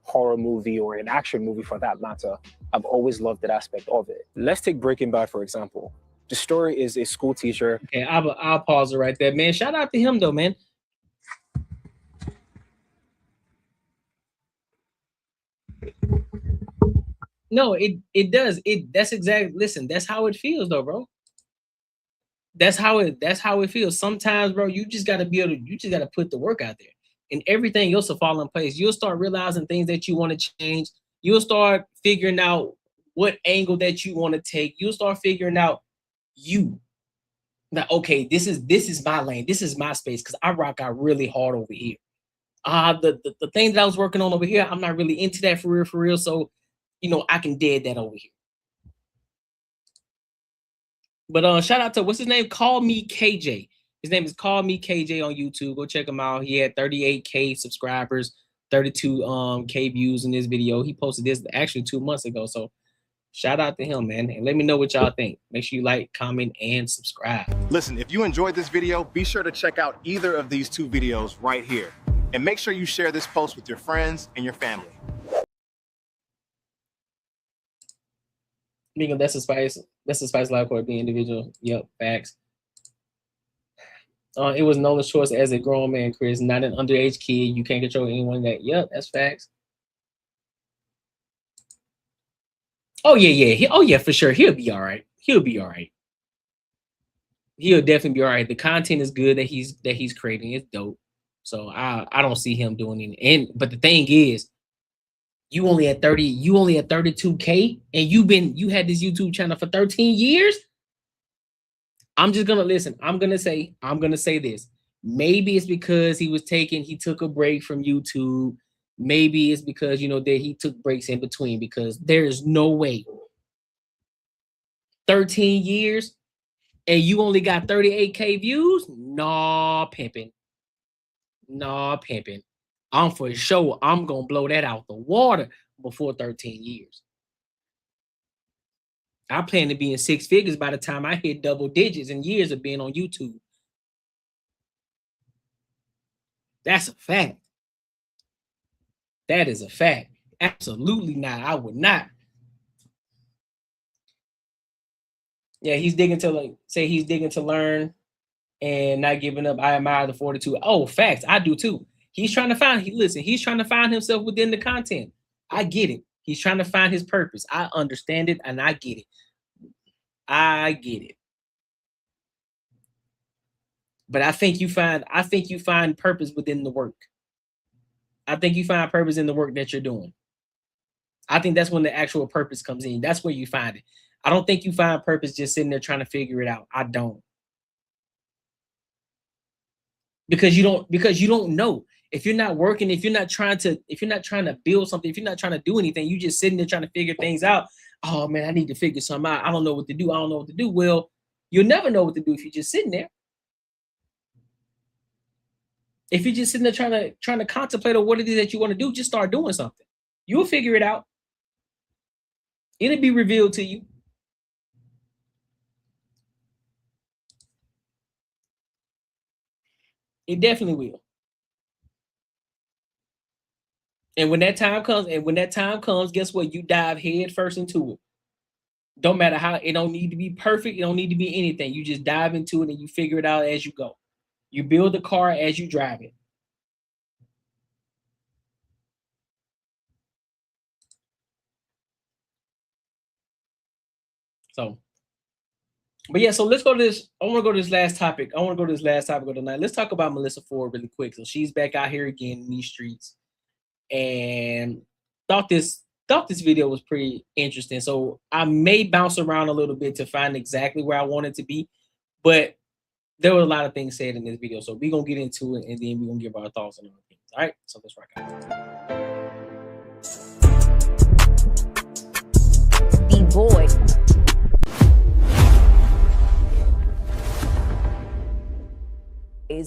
horror movie, or an action movie for that matter. I've always loved that aspect of it. Let's take Breaking Bad, for example. The story is a school teacher. Okay, I'll pause it right there, man. Shout out to him though, man. No, it does. That's exactly. Listen, that's how it feels though, bro. That's how it feels. Sometimes, bro, you just gotta put the work out there, and everything else will fall in place. You'll start realizing things that you want to change. You'll start figuring out what angle that you want to take. You'll start figuring out now, okay, this is my lane. This is my space, because I rock out really hard over here. The thing that I was working on over here, I'm not really into that for real. So, I can dead that over here. But shout out to, what's his name? Call Me KJ. His name is Call Me KJ on YouTube. Go check him out. He had 38K subscribers, 32K views in this video. He posted this actually 2 months ago. So shout out to him, man. And let me know what y'all think. Make sure you like, comment, and subscribe. Listen, if you enjoyed this video, be sure to check out either of these two videos right here. And make sure you share this post with your friends and your family. Being that's a spice live court being individual. Yep, facts. It was Nolan's choice as a grown man, Chris, not an underage kid. You can't control anyone that. Yep, that's facts. Oh yeah. Oh yeah, for sure. He'll be all right. He'll be all right. He'll definitely be all right. The content is good that he's creating. It's dope. So I don't see him doing anything. But the thing is, you only at 30, you only at 32K, and you had this YouTube channel for 13 years. I'm just gonna listen. I'm gonna say this. Maybe it's because he took a break from YouTube. Maybe it's because that he took breaks in between, because there is no way 13 years and you only got 38K views. Nah, pimping. I'm for sure I'm gonna blow that out the water before 13 years. I plan to be in six figures by the time I hit double digits in years of being on YouTube. That's a fact. That is a fact. Absolutely not. I would not. Yeah, he's digging to learn and not giving up. I admire the fortitude. Oh, facts. I do too. He's trying to find himself within the content. I get it. He's trying to find his purpose. I understand it and I get it. But I think you find purpose within the work. I think you find purpose in the work that you're doing. I think that's when the actual purpose comes in. That's where you find it. I don't think you find purpose just sitting there trying to figure it out. I don't. Because you don't know. If you're not working, if you're not trying to build something, if you're not trying to do anything, you just sitting there trying to figure things out. Oh man, I need to figure something out. I don't know what to do. Well, you'll never know what to do if you're just sitting there. If you're just sitting there trying to contemplate on what it is that you want to do, just start doing something. You'll figure it out. It'll be revealed to you. It definitely will. And when that time comes, guess what? You dive head first into it. Don't matter how, it don't need to be perfect. It don't need to be anything. You just dive into it and you figure it out as you go. You build the car as you drive it. So, but yeah, so let's go to this. I want to go to this last topic. of the night. Let's talk about Melissa Ford really quick. So she's back out here again in these streets, and thought this video was pretty interesting. So I may bounce around a little bit to find exactly where I want it to be, but there were a lot of things said in this video. So we're gonna get into it, and then we're gonna give our thoughts on it. All right, so let's rock out. The boy.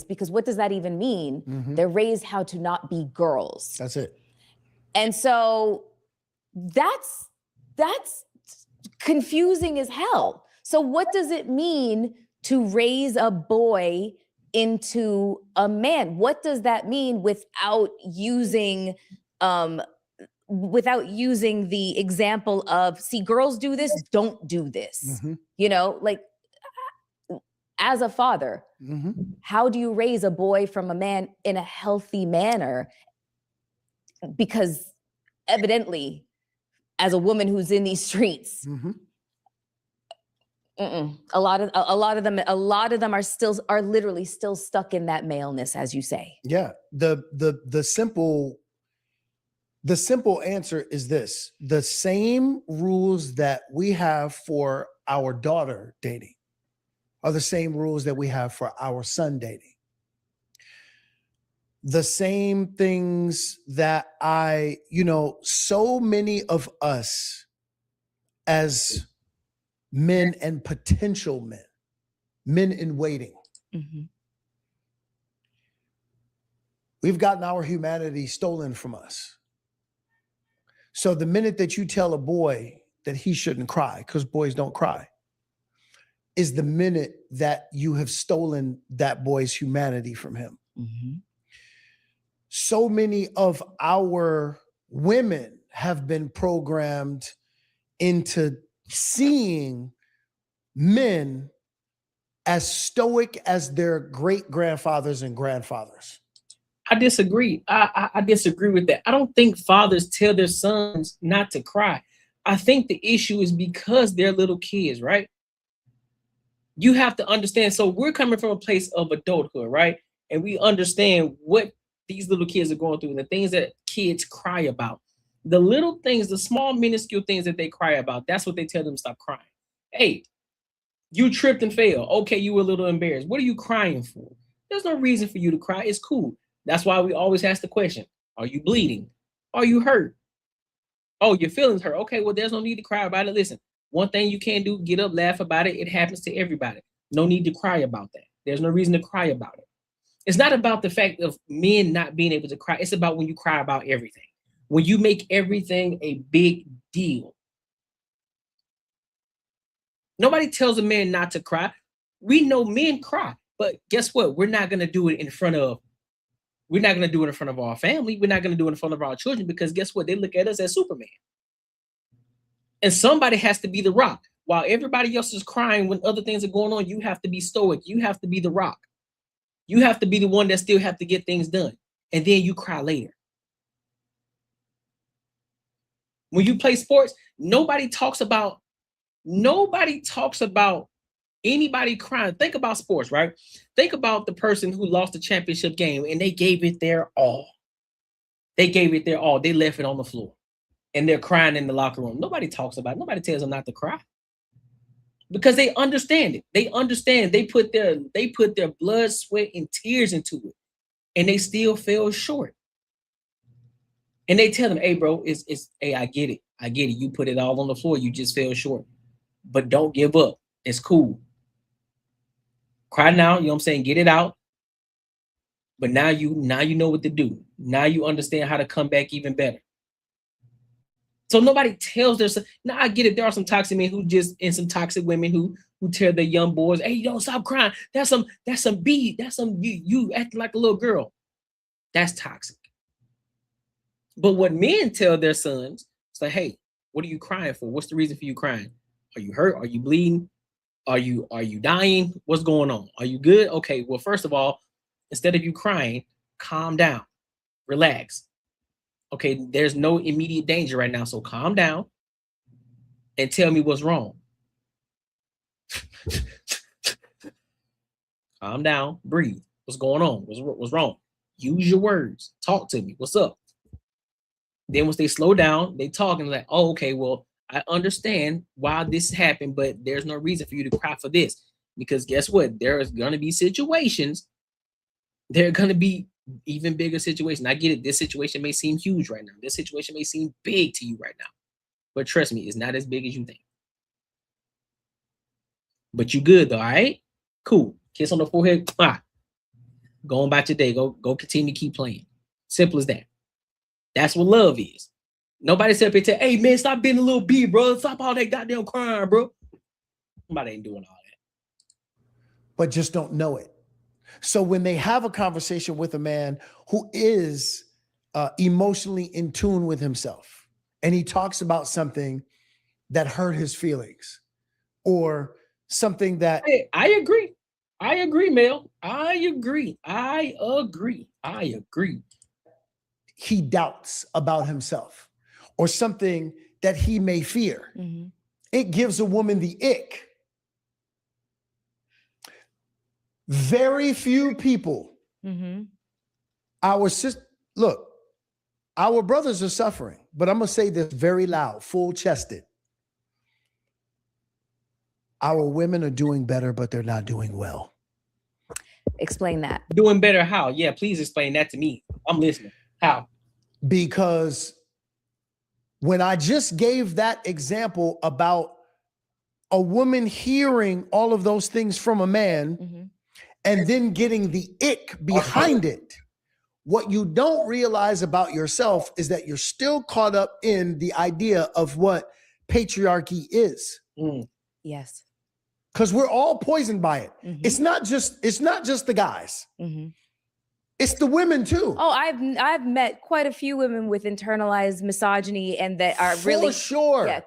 Because what does that even mean? They're raised how to not be girls. That's it. And so that's confusing as hell. So what does it mean to raise a boy into a man? What does that mean without using the example of, see, girls do this, don't do this. Like, as a father, how do you raise a boy from a man in a healthy manner? Because evidently, as a woman who's in these streets, a lot of them are literally still stuck in that maleness, as you say. Yeah. The simple answer is this: the same rules that we have for our daughter dating are the same rules that we have for our son dating. The same things that so many of us as men and potential men in waiting, we've gotten our humanity stolen from us. So the minute that you tell a boy that he shouldn't cry, because boys don't cry, is the minute that you have stolen that boy's humanity from him. so many of our women have been programmed into seeing men as stoic as their great grandfathers and grandfathers. I disagree. I disagree with that. I don't think fathers tell their sons not to cry. I think the issue is because they're little kids, right? You have to understand. So we're coming from a place of adulthood, right? And we understand what these little kids are going through and the things that kids cry about. The little things, the small, minuscule things that they cry about, that's what they tell them to stop crying. Hey, you tripped and fell. Okay, you were a little embarrassed. What are you crying for? There's no reason for you to cry. It's cool. That's why we always ask the question, are you bleeding? Are you hurt? Oh, your feelings hurt. Okay, well, there's no need to cry about it. Listen, one thing you can't do, get up, laugh about it. It happens to everybody. No need to cry about that. There's no reason to cry about it. It's not about the fact of men not being able to cry. It's about when you cry about everything. When you make everything a big deal. Nobody tells a man not to cry. We know men cry, but guess what? We're not going to do it in front of our family. We're not going to do it in front of our children because guess what? They look at us as Superman. And somebody has to be the rock. While everybody else is crying when other things are going on, you have to be stoic. You have to be the rock. You have to be the one that still have to get things done. And then you cry later. When you play sports, nobody talks about anybody crying. Think about sports, right? Think about the person who lost the championship game and they gave it their all. They gave it their all. They left it on the floor and they're crying in the locker room. Nobody talks about it. Nobody tells them not to cry because they understand it. They understand. They put their blood, sweat, and tears into it and they still fell short. And they tell them, hey, bro, hey, I get it. I get it. You put it all on the floor. You just fell short. But don't give up. It's cool. Cry now, you know what I'm saying? Get it out. But now you know what to do. Now you understand how to come back even better. So nobody tells their son. Now I get it. There are some toxic men and some toxic women who tell their young boys, hey, don't stop crying. That's some you acting like a little girl. That's toxic. But what men tell their sons, it's like, hey, what are you crying for? What's the reason for you crying? Are you hurt? Are you bleeding? Are you dying? What's going on? Are you good? Okay, well, first of all, instead of you crying, calm down, relax. Okay, there's no immediate danger right now, so calm down and tell me what's wrong. Calm down, breathe. What's going on? What's wrong? Use your words. Talk to me. What's up? Then once they slow down, they talk and like, oh, okay, well, I understand why this happened, but there's no reason for you to cry for this. Because guess what? There is going to be situations. There are going to be even bigger situations. I get it. This situation may seem huge right now. This situation may seem big to you right now. But trust me, it's not as big as you think. But you good though, all right? Cool. Kiss on the forehead. Go on about your day. Go continue to keep playing. Simple as that. That's what love is. Nobody said up here tell, hey man, stop being a little B, bro. Stop all that goddamn crying, bro. Nobody ain't doing all that. But just don't know it. So when they have a conversation with a man who is emotionally in tune with himself, and he talks about something that hurt his feelings, or something that I agree, Mel. I agree. He doubts about himself, or something that he may fear. Mm-hmm. It gives a woman the ick. Very few people, our brothers are suffering, but I'm going to say this very loud, full-chested. Our women are doing better, but they're not doing well. Explain that. Doing better how? Yeah, please explain that to me. I'm listening. How? Because when I just gave that example about a woman hearing all of those things from a man and then getting the ick behind it, what you don't realize about yourself is that you're still caught up in the idea of what patriarchy is. Yes. Because we're all poisoned by it. It's not just the guys. It's the women too. Oh, I've met quite a few women with internalized misogyny and that are really for sure. Yeah.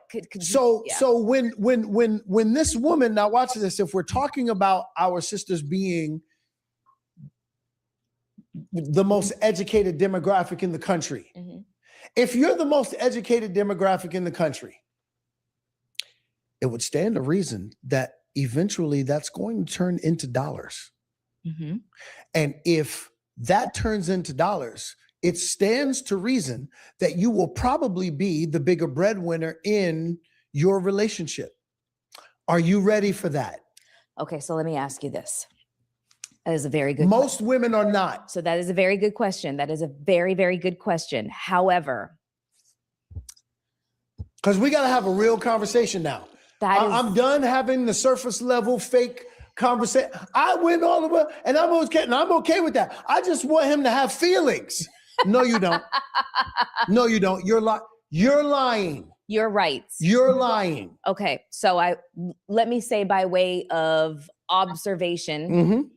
So when this woman, now watch this, if we're talking about our sisters being the most educated demographic in the country, if you're the most educated demographic in the country, it would stand to reason that eventually that's going to turn into dollars. And if that turns into dollars, it stands to reason that you will probably be the bigger breadwinner in your relationship. Are you ready for that? Okay, so let me ask you this. That is a very good Most women are not. So that is a very good question. That is a very, very good question. However, because we got to have a real conversation now. I'm done having the surface level fake conversation. I went all the way, and I'm okay with that. I just want him to have feelings. No, you don't. No, you don't. You're lying. You're right. You're lying. Okay, so let me say by way of observation,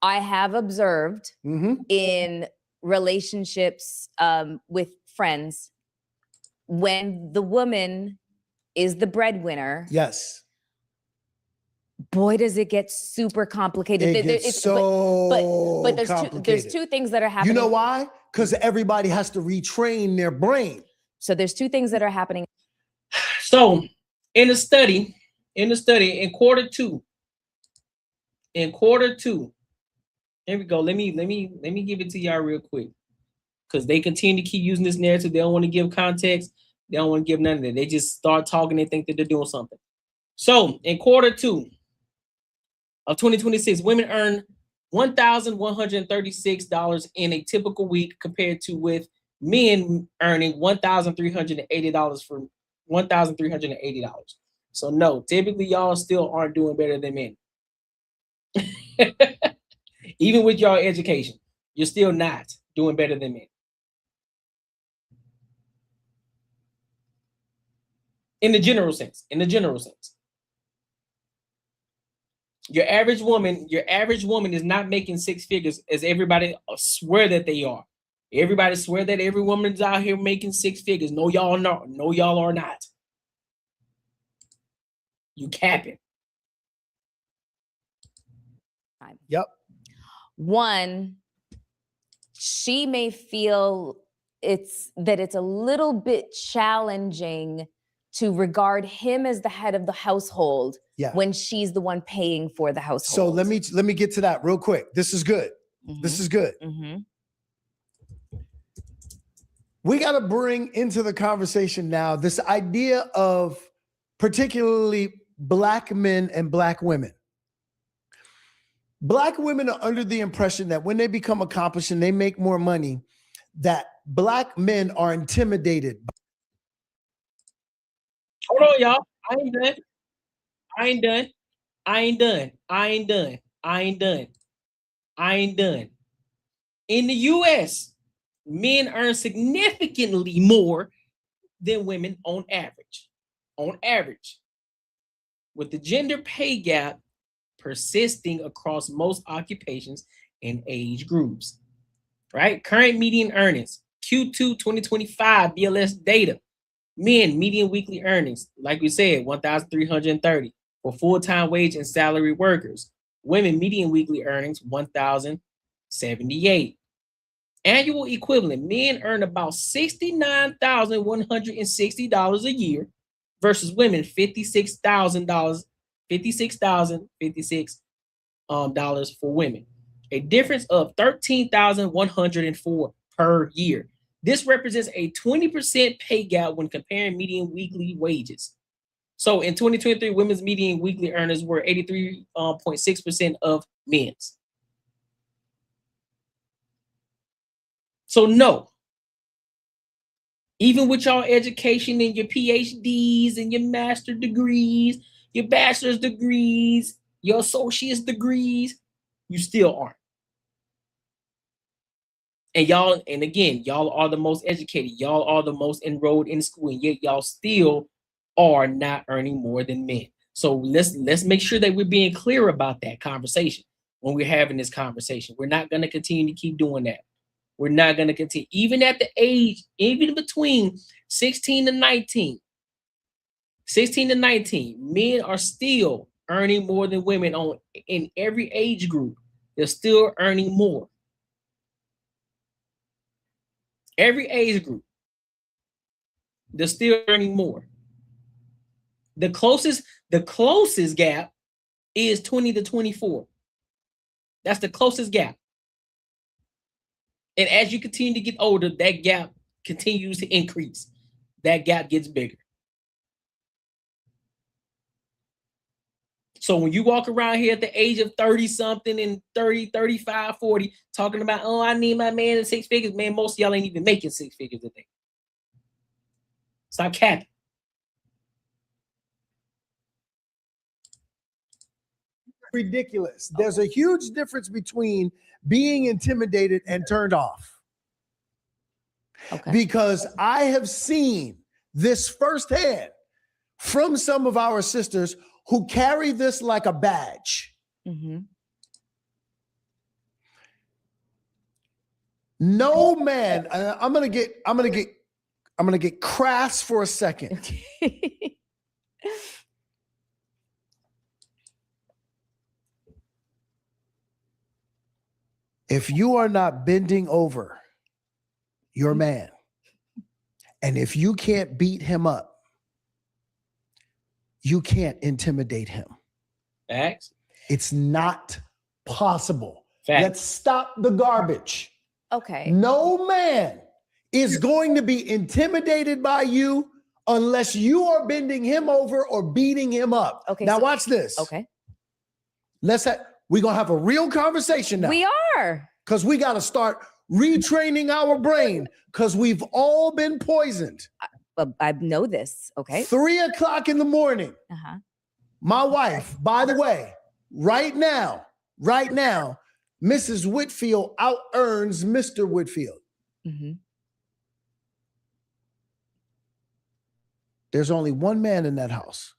I have observed in relationships with friends, when the woman is the breadwinner. Yes. Boy, does it get super complicated. It gets so complicated. There's two things that are happening. You know why? Because everybody has to retrain their brain. So there's two things that are happening. So in the study, in quarter two, here we go. Let me give it to y'all real quick, because they continue to keep using this narrative. They don't want to give context. They don't want to give none of that. They just start talking. They think that they're doing something. So in quarter two of 2026, women earn $1,136 in a typical week, compared to with men earning $1,380 for $1,380. So no, typically y'all still aren't doing better than men. Even with y'all education, you're still not doing better than men. In the general sense. Your average woman is not making six figures as everybody swear that they are. Everybody swear that every woman's out here making six figures. No, y'all not. No, y'all are not. You capping. Yep. One, she may feel it's a little bit challenging to regard him as the head of the household when she's the one paying for the household. So let me get to that real quick. This is good. This is good. We got to bring into the conversation now this idea of particularly Black men and Black women. Black women are under the impression that when they become accomplished and they make more money, that Black men are intimidated. Hold on, y'all. I ain't done. In the US, men earn significantly more than women on average. With the gender pay gap persisting across most occupations and age groups. Right? Current median earnings, Q2 2025 BLS data. Men median weekly earnings, like we said, $1,330 for full-time wage and salary workers. Women median weekly earnings, $1,078. Annual equivalent, men earn about $69,160 a year versus women $56,056 for women. A difference of $13,104 per year. This represents a 20% pay gap when comparing median weekly wages. So in 2023, women's median weekly earnings were 83.6% of men's. So no, even with y'all education and your PhDs and your master degrees, your bachelor's degrees, your associate's degrees, you still aren't. And y'all, and again, y'all are the most educated. Y'all are the most enrolled in school, and yet y'all still are not earning more than men. So let's make sure that we're being clear about that conversation. when we're having this conversation. We're not going to continue to keep doing that. We're not going to continue. Even at the age, even between 16 and 19, men are still earning more than women in every age group. They're still earning more. Every age group, they're still earning more. The closest gap is 20 to 24. That's the closest gap. And as you continue to get older, that gap continues to increase. That gap gets bigger. So when you walk around here at the age of 30 something and 30, 35, 40, talking about, oh, I need my man in 6 figures, man, most of y'all ain't even making 6 figures a day. Stop capping. Ridiculous. There's a huge difference between being intimidated and turned off. Okay. Because I have seen this firsthand from some of our sisters who carry this like a badge. Mm-hmm. No man, I'm gonna get crass for a second. If you are not bending over your man, and if you can't beat him up, you can't intimidate him. Facts. It's not possible. Facts. Let's stop the garbage. Okay. No man is going to be intimidated by you unless you are bending him over or beating him up. Okay. Now watch this. Okay. We're going to have a real conversation now. We are. Because we got to start retraining our brain because we've all been poisoned. I know this. Okay. 3 o'clock in the morning. Uh-huh. My wife, by the way, right now, Mrs. Whitfield out-earns Mr. Whitfield. Mm-hmm. There's only one man in that house.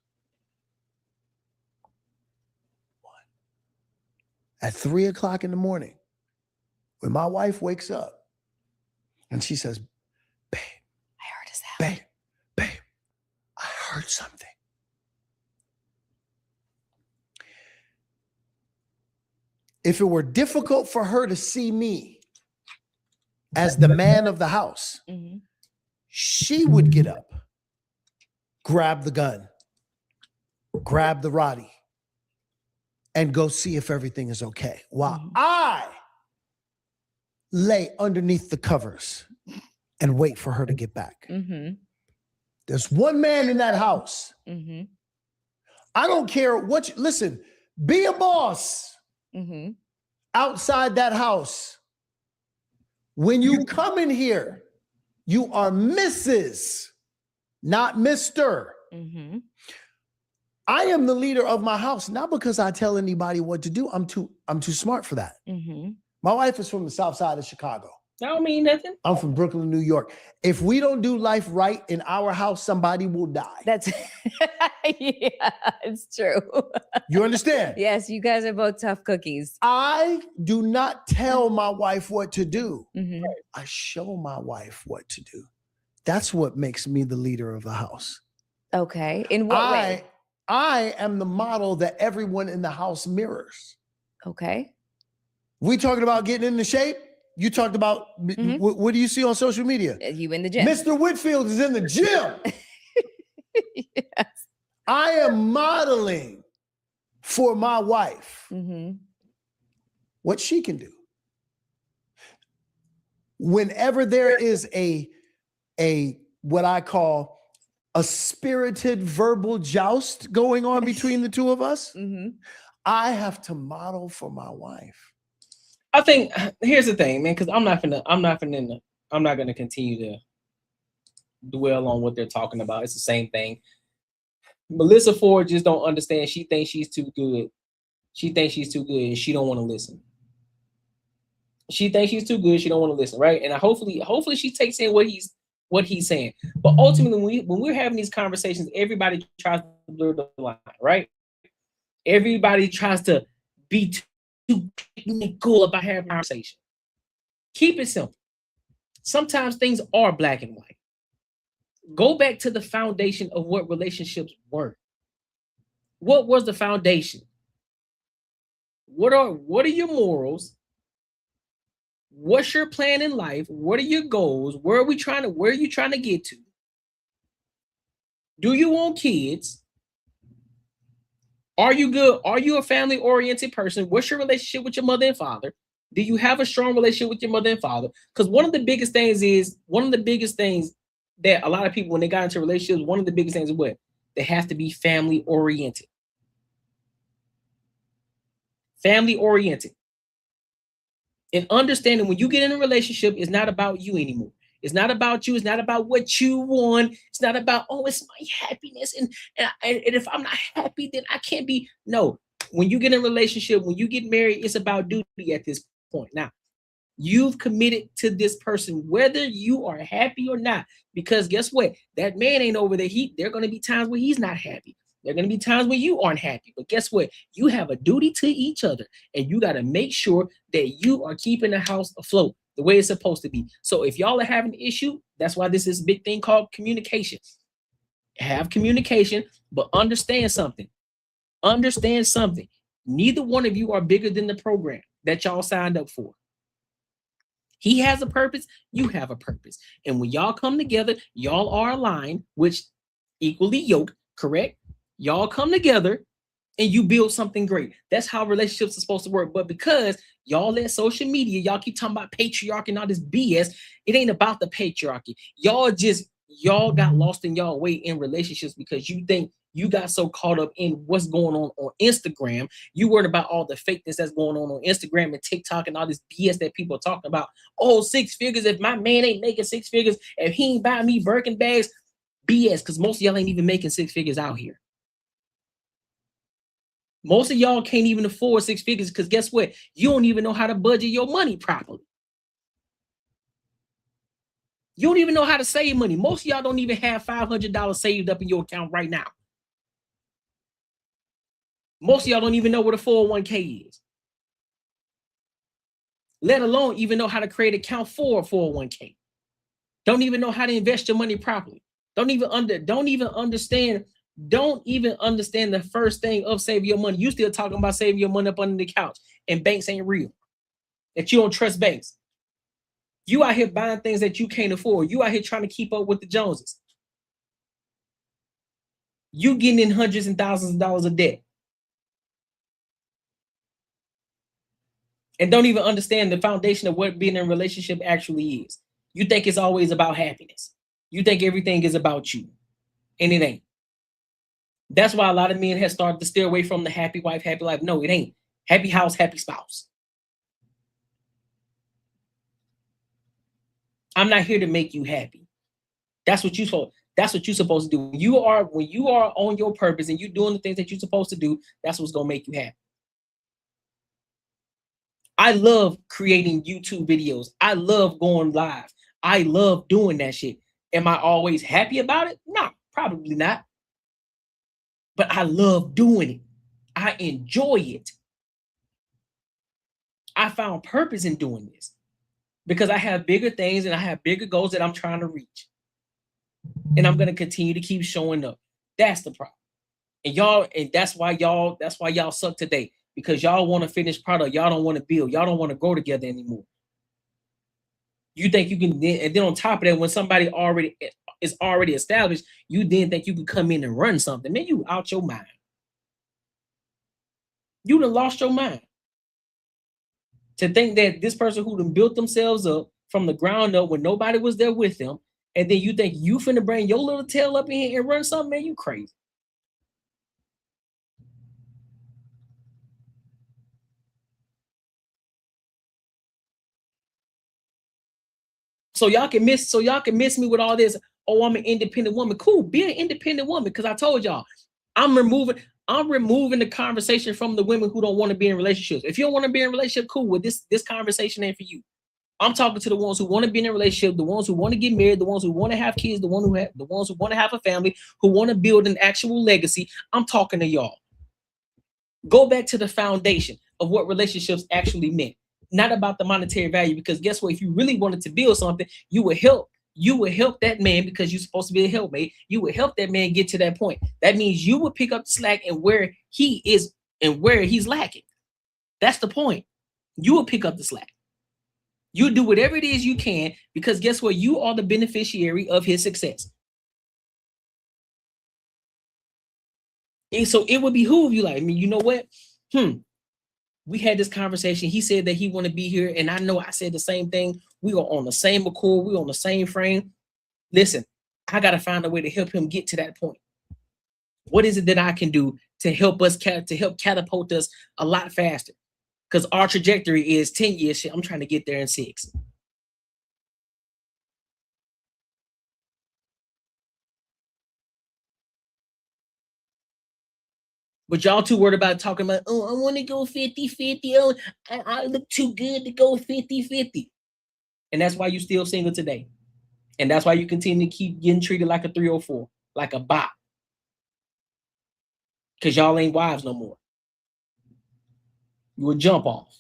At 3 o'clock in the morning, when my wife wakes up and she says, babe, I heard a sound. Babe, I heard something. If it were difficult for her to see me as the man of the house, Mm-hmm. she would get up, grab the gun, grab the Roddy, and go see if everything is okay. While I lay underneath the covers and wait for her to get back. Mm-hmm. There's one man in that house. Mm-hmm. I don't care what listen, be a boss Mm-hmm. outside that house. When you come in here, you are Mrs., not Mr. Mm-hmm. I am the leader of my house, not because I tell anybody what to do. I'm too smart for that. Mm-hmm. My wife is from the south side of Chicago. That don't mean nothing. I'm from Brooklyn, New York. If we don't do life right in our house, somebody will die. That's yeah, it's true. You understand? Yes, you guys are both tough cookies. I do not tell my wife what to do. Mm-hmm. I show my wife what to do. That's what makes me the leader of the house. Okay. In what way? I am the model that everyone in the house mirrors. Okay. We talking about getting into shape. You talked about, what do you see on social media? You in the gym. Mr. Whitfield is in the gym. Yes. I am modeling for my wife what she can do. Whenever there is a what I call a spirited verbal joust going on between the two of us, I have to model for my wife. I think here's the thing, man, because I'm not gonna continue to dwell on what they're talking about. It's the same thing. Melissa Ford just don't understand. She thinks she's too good. She thinks she's too good, and she don't want to listen. She thinks she's too good. She don't want to listen, right? And hopefully she takes in what he's saying. But ultimately, when we're having these conversations, everybody tries to blur the line, right? Everybody tries to be cool about having a conversation. Keep it simple. Sometimes things are black and white. Go back to the foundation of what relationships were. What was the foundation? What are your morals? What's your plan in life? What are your goals? Where are you trying to get to? Do you want kids? Are you good? Are you a family-oriented person? What's your relationship with your mother and father? Do you have a strong relationship with your mother and father? Because one of the biggest things that a lot of people, when they got into relationships, one of the biggest things is what? They have to be family-oriented. Family-oriented. And understanding when you get in a relationship, it's not about you anymore. It's not about you. It's not about what you want. It's not about, oh, it's my happiness. And if I'm not happy, then I can't be. No, when you get in a relationship, when you get married, it's about duty at this point. Now, you've committed to this person, whether you are happy or not, because guess what? That man ain't over there. There are going to be times where he's not happy. There are going to be times when you aren't happy. But guess what? You have a duty to each other, and you got to make sure that you are keeping the house afloat the way it's supposed to be. So if y'all are having an issue, that's why this is a big thing called communication. Have communication, but understand something. Understand something. Neither one of you are bigger than the program that y'all signed up for. He has a purpose, you have a purpose. And when y'all come together, y'all are aligned, which equally yoked, correct? Y'all come together and you build something great. That's how relationships are supposed to work. But because y'all let social media, y'all keep talking about patriarchy and all this BS, it ain't about the patriarchy. Y'all got lost in y'all way in relationships because you think you got so caught up in what's going on Instagram. You worried about all the fakeness that's going on Instagram and TikTok and all this BS that people are talking about. Oh, 6 figures. If my man ain't making 6 figures, if he ain't buying me Birkin bags, BS, because most of y'all ain't even making 6 figures out here. Most of y'all can't even afford 6 figures because guess what? You don't even know how to budget your money properly. You don't even know how to save money. Most of y'all don't even have $500 saved up in your account right now. Most of y'all don't even know what a 401k is. Let alone even know how to create an account for a 401k. Don't even know how to invest your money properly. Don't even understand the first thing of saving your money. You still talking about saving your money up under the couch, and banks ain't real. That you don't trust banks. You out here buying things that you can't afford. You out here trying to keep up with the Joneses. You getting in hundreds and thousands of dollars of debt. And don't even understand the foundation of what being in a relationship actually is. You think it's always about happiness. You think everything is about you. And it ain't. That's why a lot of men have started to steer away from the happy wife, happy life. No, it ain't. Happy house, happy spouse. I'm not here to make you happy. That's what you're supposed to do. When you are on your purpose and you're doing the things that you're supposed to do, that's what's gonna make you happy. I love creating YouTube videos. I love going live. I love doing that shit. Am I always happy about it? No, probably not. But I love doing it. I enjoy it. I found purpose in doing this because I have bigger things and I have bigger goals that I'm trying to reach. And I'm going to continue to keep showing up. That's the problem. And that's why y'all suck today, because y'all want to finish product. Y'all don't want to build. Y'all don't want to grow together anymore. You think you can, and then on top of that, when somebody is already established, you then think you can come in and run something. Man, you out your mind. You done lost your mind. To think that this person who done built themselves up from the ground up when nobody was there with them, and then you think you finna bring your little tail up in here and run something, man, you crazy. So y'all can miss me with all this. Oh, I'm an independent woman. Cool, be an independent woman, because I told y'all, I'm removing the conversation from the women who don't want to be in relationships. If you don't want to be in a relationship, cool. Well, this conversation ain't for you. I'm talking to the ones who want to be in a relationship, the ones who want to get married, the ones who want to have kids, the ones who want to have a family, who want to build an actual legacy. I'm talking to y'all. Go back to the foundation. of what relationships actually meant, not about the monetary value. Because guess what? If you really wanted to build something, you would help that man, because you're supposed to be a helpmate. You would help that man get to that point. That means you would pick up the slack and where he is and where he's lacking. That's the point. You will pick up the slack. You do whatever it is you can, because guess what? You are the beneficiary of his success. And so it would behoove you, like, I mean, you know what? We had this conversation. He said that he want to be here, and I know I said the same thing. We are on the same accord. We're on the same frame. Listen, I got to find a way to help him get to that point. What is it that I can do to help us, to help catapult us a lot faster? Because our trajectory is 10 years. Shit, I'm trying to get there in 6. But y'all too worried about talking about, oh, I want to go 50-50. Oh, I look too good to go 50-50. And that's why you still single today. And that's why you continue to keep getting treated like a 304, like a bot. Because y'all ain't wives no more. You a jump off.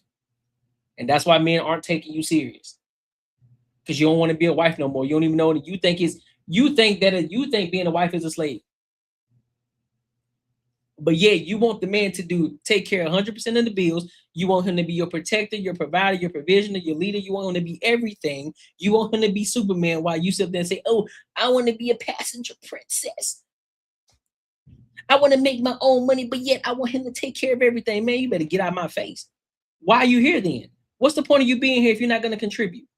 And that's why men aren't taking you serious. Because you don't want to be a wife no more. You don't even know that you think being a wife is a slave. But yeah, you want the man to take care of 100% of the bills. You want him to be your protector, your provider, your provisioner, your leader. You want him to be everything. You want him to be Superman, while you sit there and say, oh, I want to be a passenger princess. I want to make my own money, but yet I want him to take care of everything. Man, you better get out of my face. Why are you here then? What's the point of you being here if you're not going to contribute?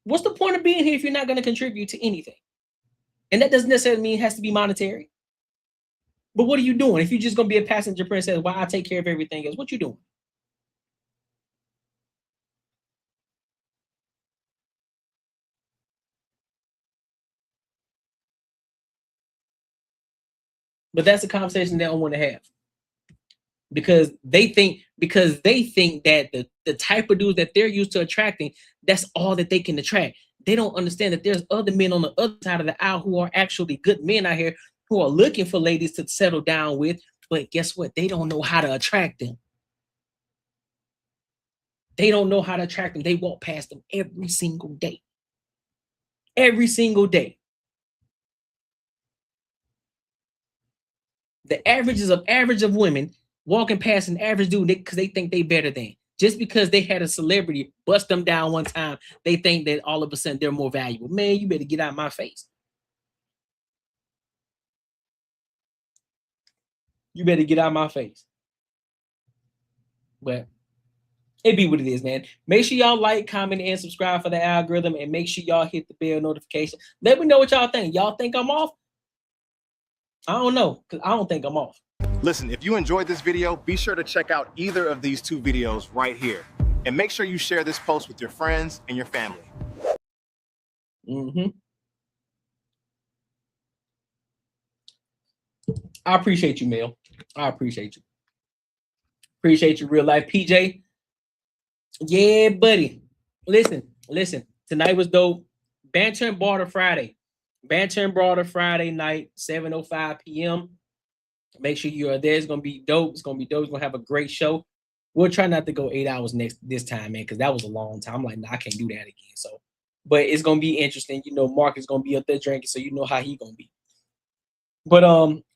What's the point of being here if you're not going to contribute to anything? And that doesn't necessarily mean it has to be monetary. But what are you doing? If you're just going to be a passenger princess, why I take care of everything else? What you doing? But that's a conversation they don't want to have. Because they think that the type of dudes that they're used to attracting, that's all that they can attract. They don't understand that there's other men on the other side of the aisle who are actually good men out here who are looking for ladies to settle down with. But guess what? They don't know how to attract them. They don't know how to attract them. They walk past them every single day. Every single day. The average of women walking past an average dude because they think they better than. Just because they had a celebrity bust them down one time, they think that all of a sudden they're more valuable. Man, you better get out of my face. You better get out of my face. But it be what it is, man. Make sure y'all like, comment, and subscribe for the algorithm, and make sure y'all hit the bell notification. Let me know what y'all think. Y'all think I'm off? I don't know, because I don't think I'm off. Listen, if you enjoyed this video, be sure to check out either of these 2 videos right here. And make sure you share this post with your friends and your family. I appreciate you, Mel. I appreciate you. Appreciate you, real life. PJ. Yeah, buddy. Listen. Tonight was dope. Banter and Barter Friday. Banter and Barter Friday night, 7:05 p.m. Make sure you are there. It's gonna be dope. It's gonna have a great show. We'll try not to go 8 hours this time, man, because that was a long time. I'm like, nah, I can't do that again. So, but it's gonna be interesting. You know, Mark is gonna be up there drinking, so you know how he gonna be. But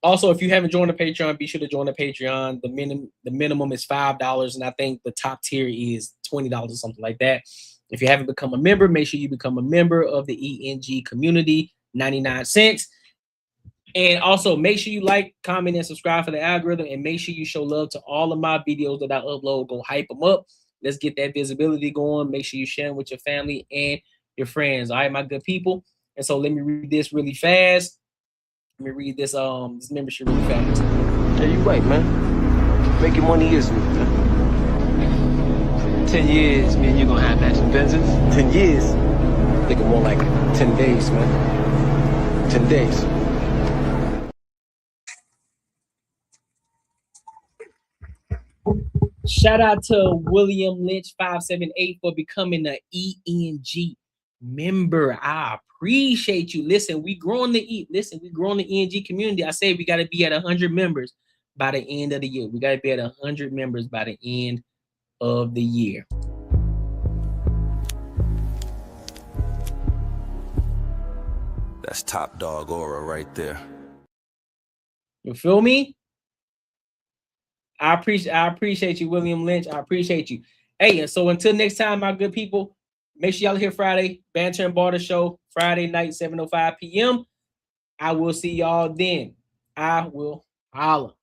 also, if you haven't joined the Patreon, be sure to join the Patreon. The minimum is $5, and I think the top tier is $20 or something like that. If you haven't become a member, make sure you become a member of the ENG community. 99 cents. And also make sure you like, comment, and subscribe for the algorithm, and make sure you show love to all of my videos that I upload. Go hype them up. Let's get that visibility going. Make sure you share them with your family and your friends. All right, my good people. And so let me read this really fast. Let me read this membership really fast. Yeah, you right, man. Making money is me, man. 10 years, man, you're gonna have matching Benzes? 10 years? Thinking more like 10 days, man. 10 days. Shout out to William Lynch 578 for becoming an ENG member. I appreciate you. Listen, we growing the ENG community. I say we got to be at 100 members by the end of the year. We got to be at 100 members by the end of the year. That's top dog aura right there. You feel me? I appreciate you, William Lynch. I appreciate you. Hey, and so until next time, my good people, make sure y'all here Friday, Banter and Barter Show, Friday night, 7:05 p.m. I will see y'all then. I will holla.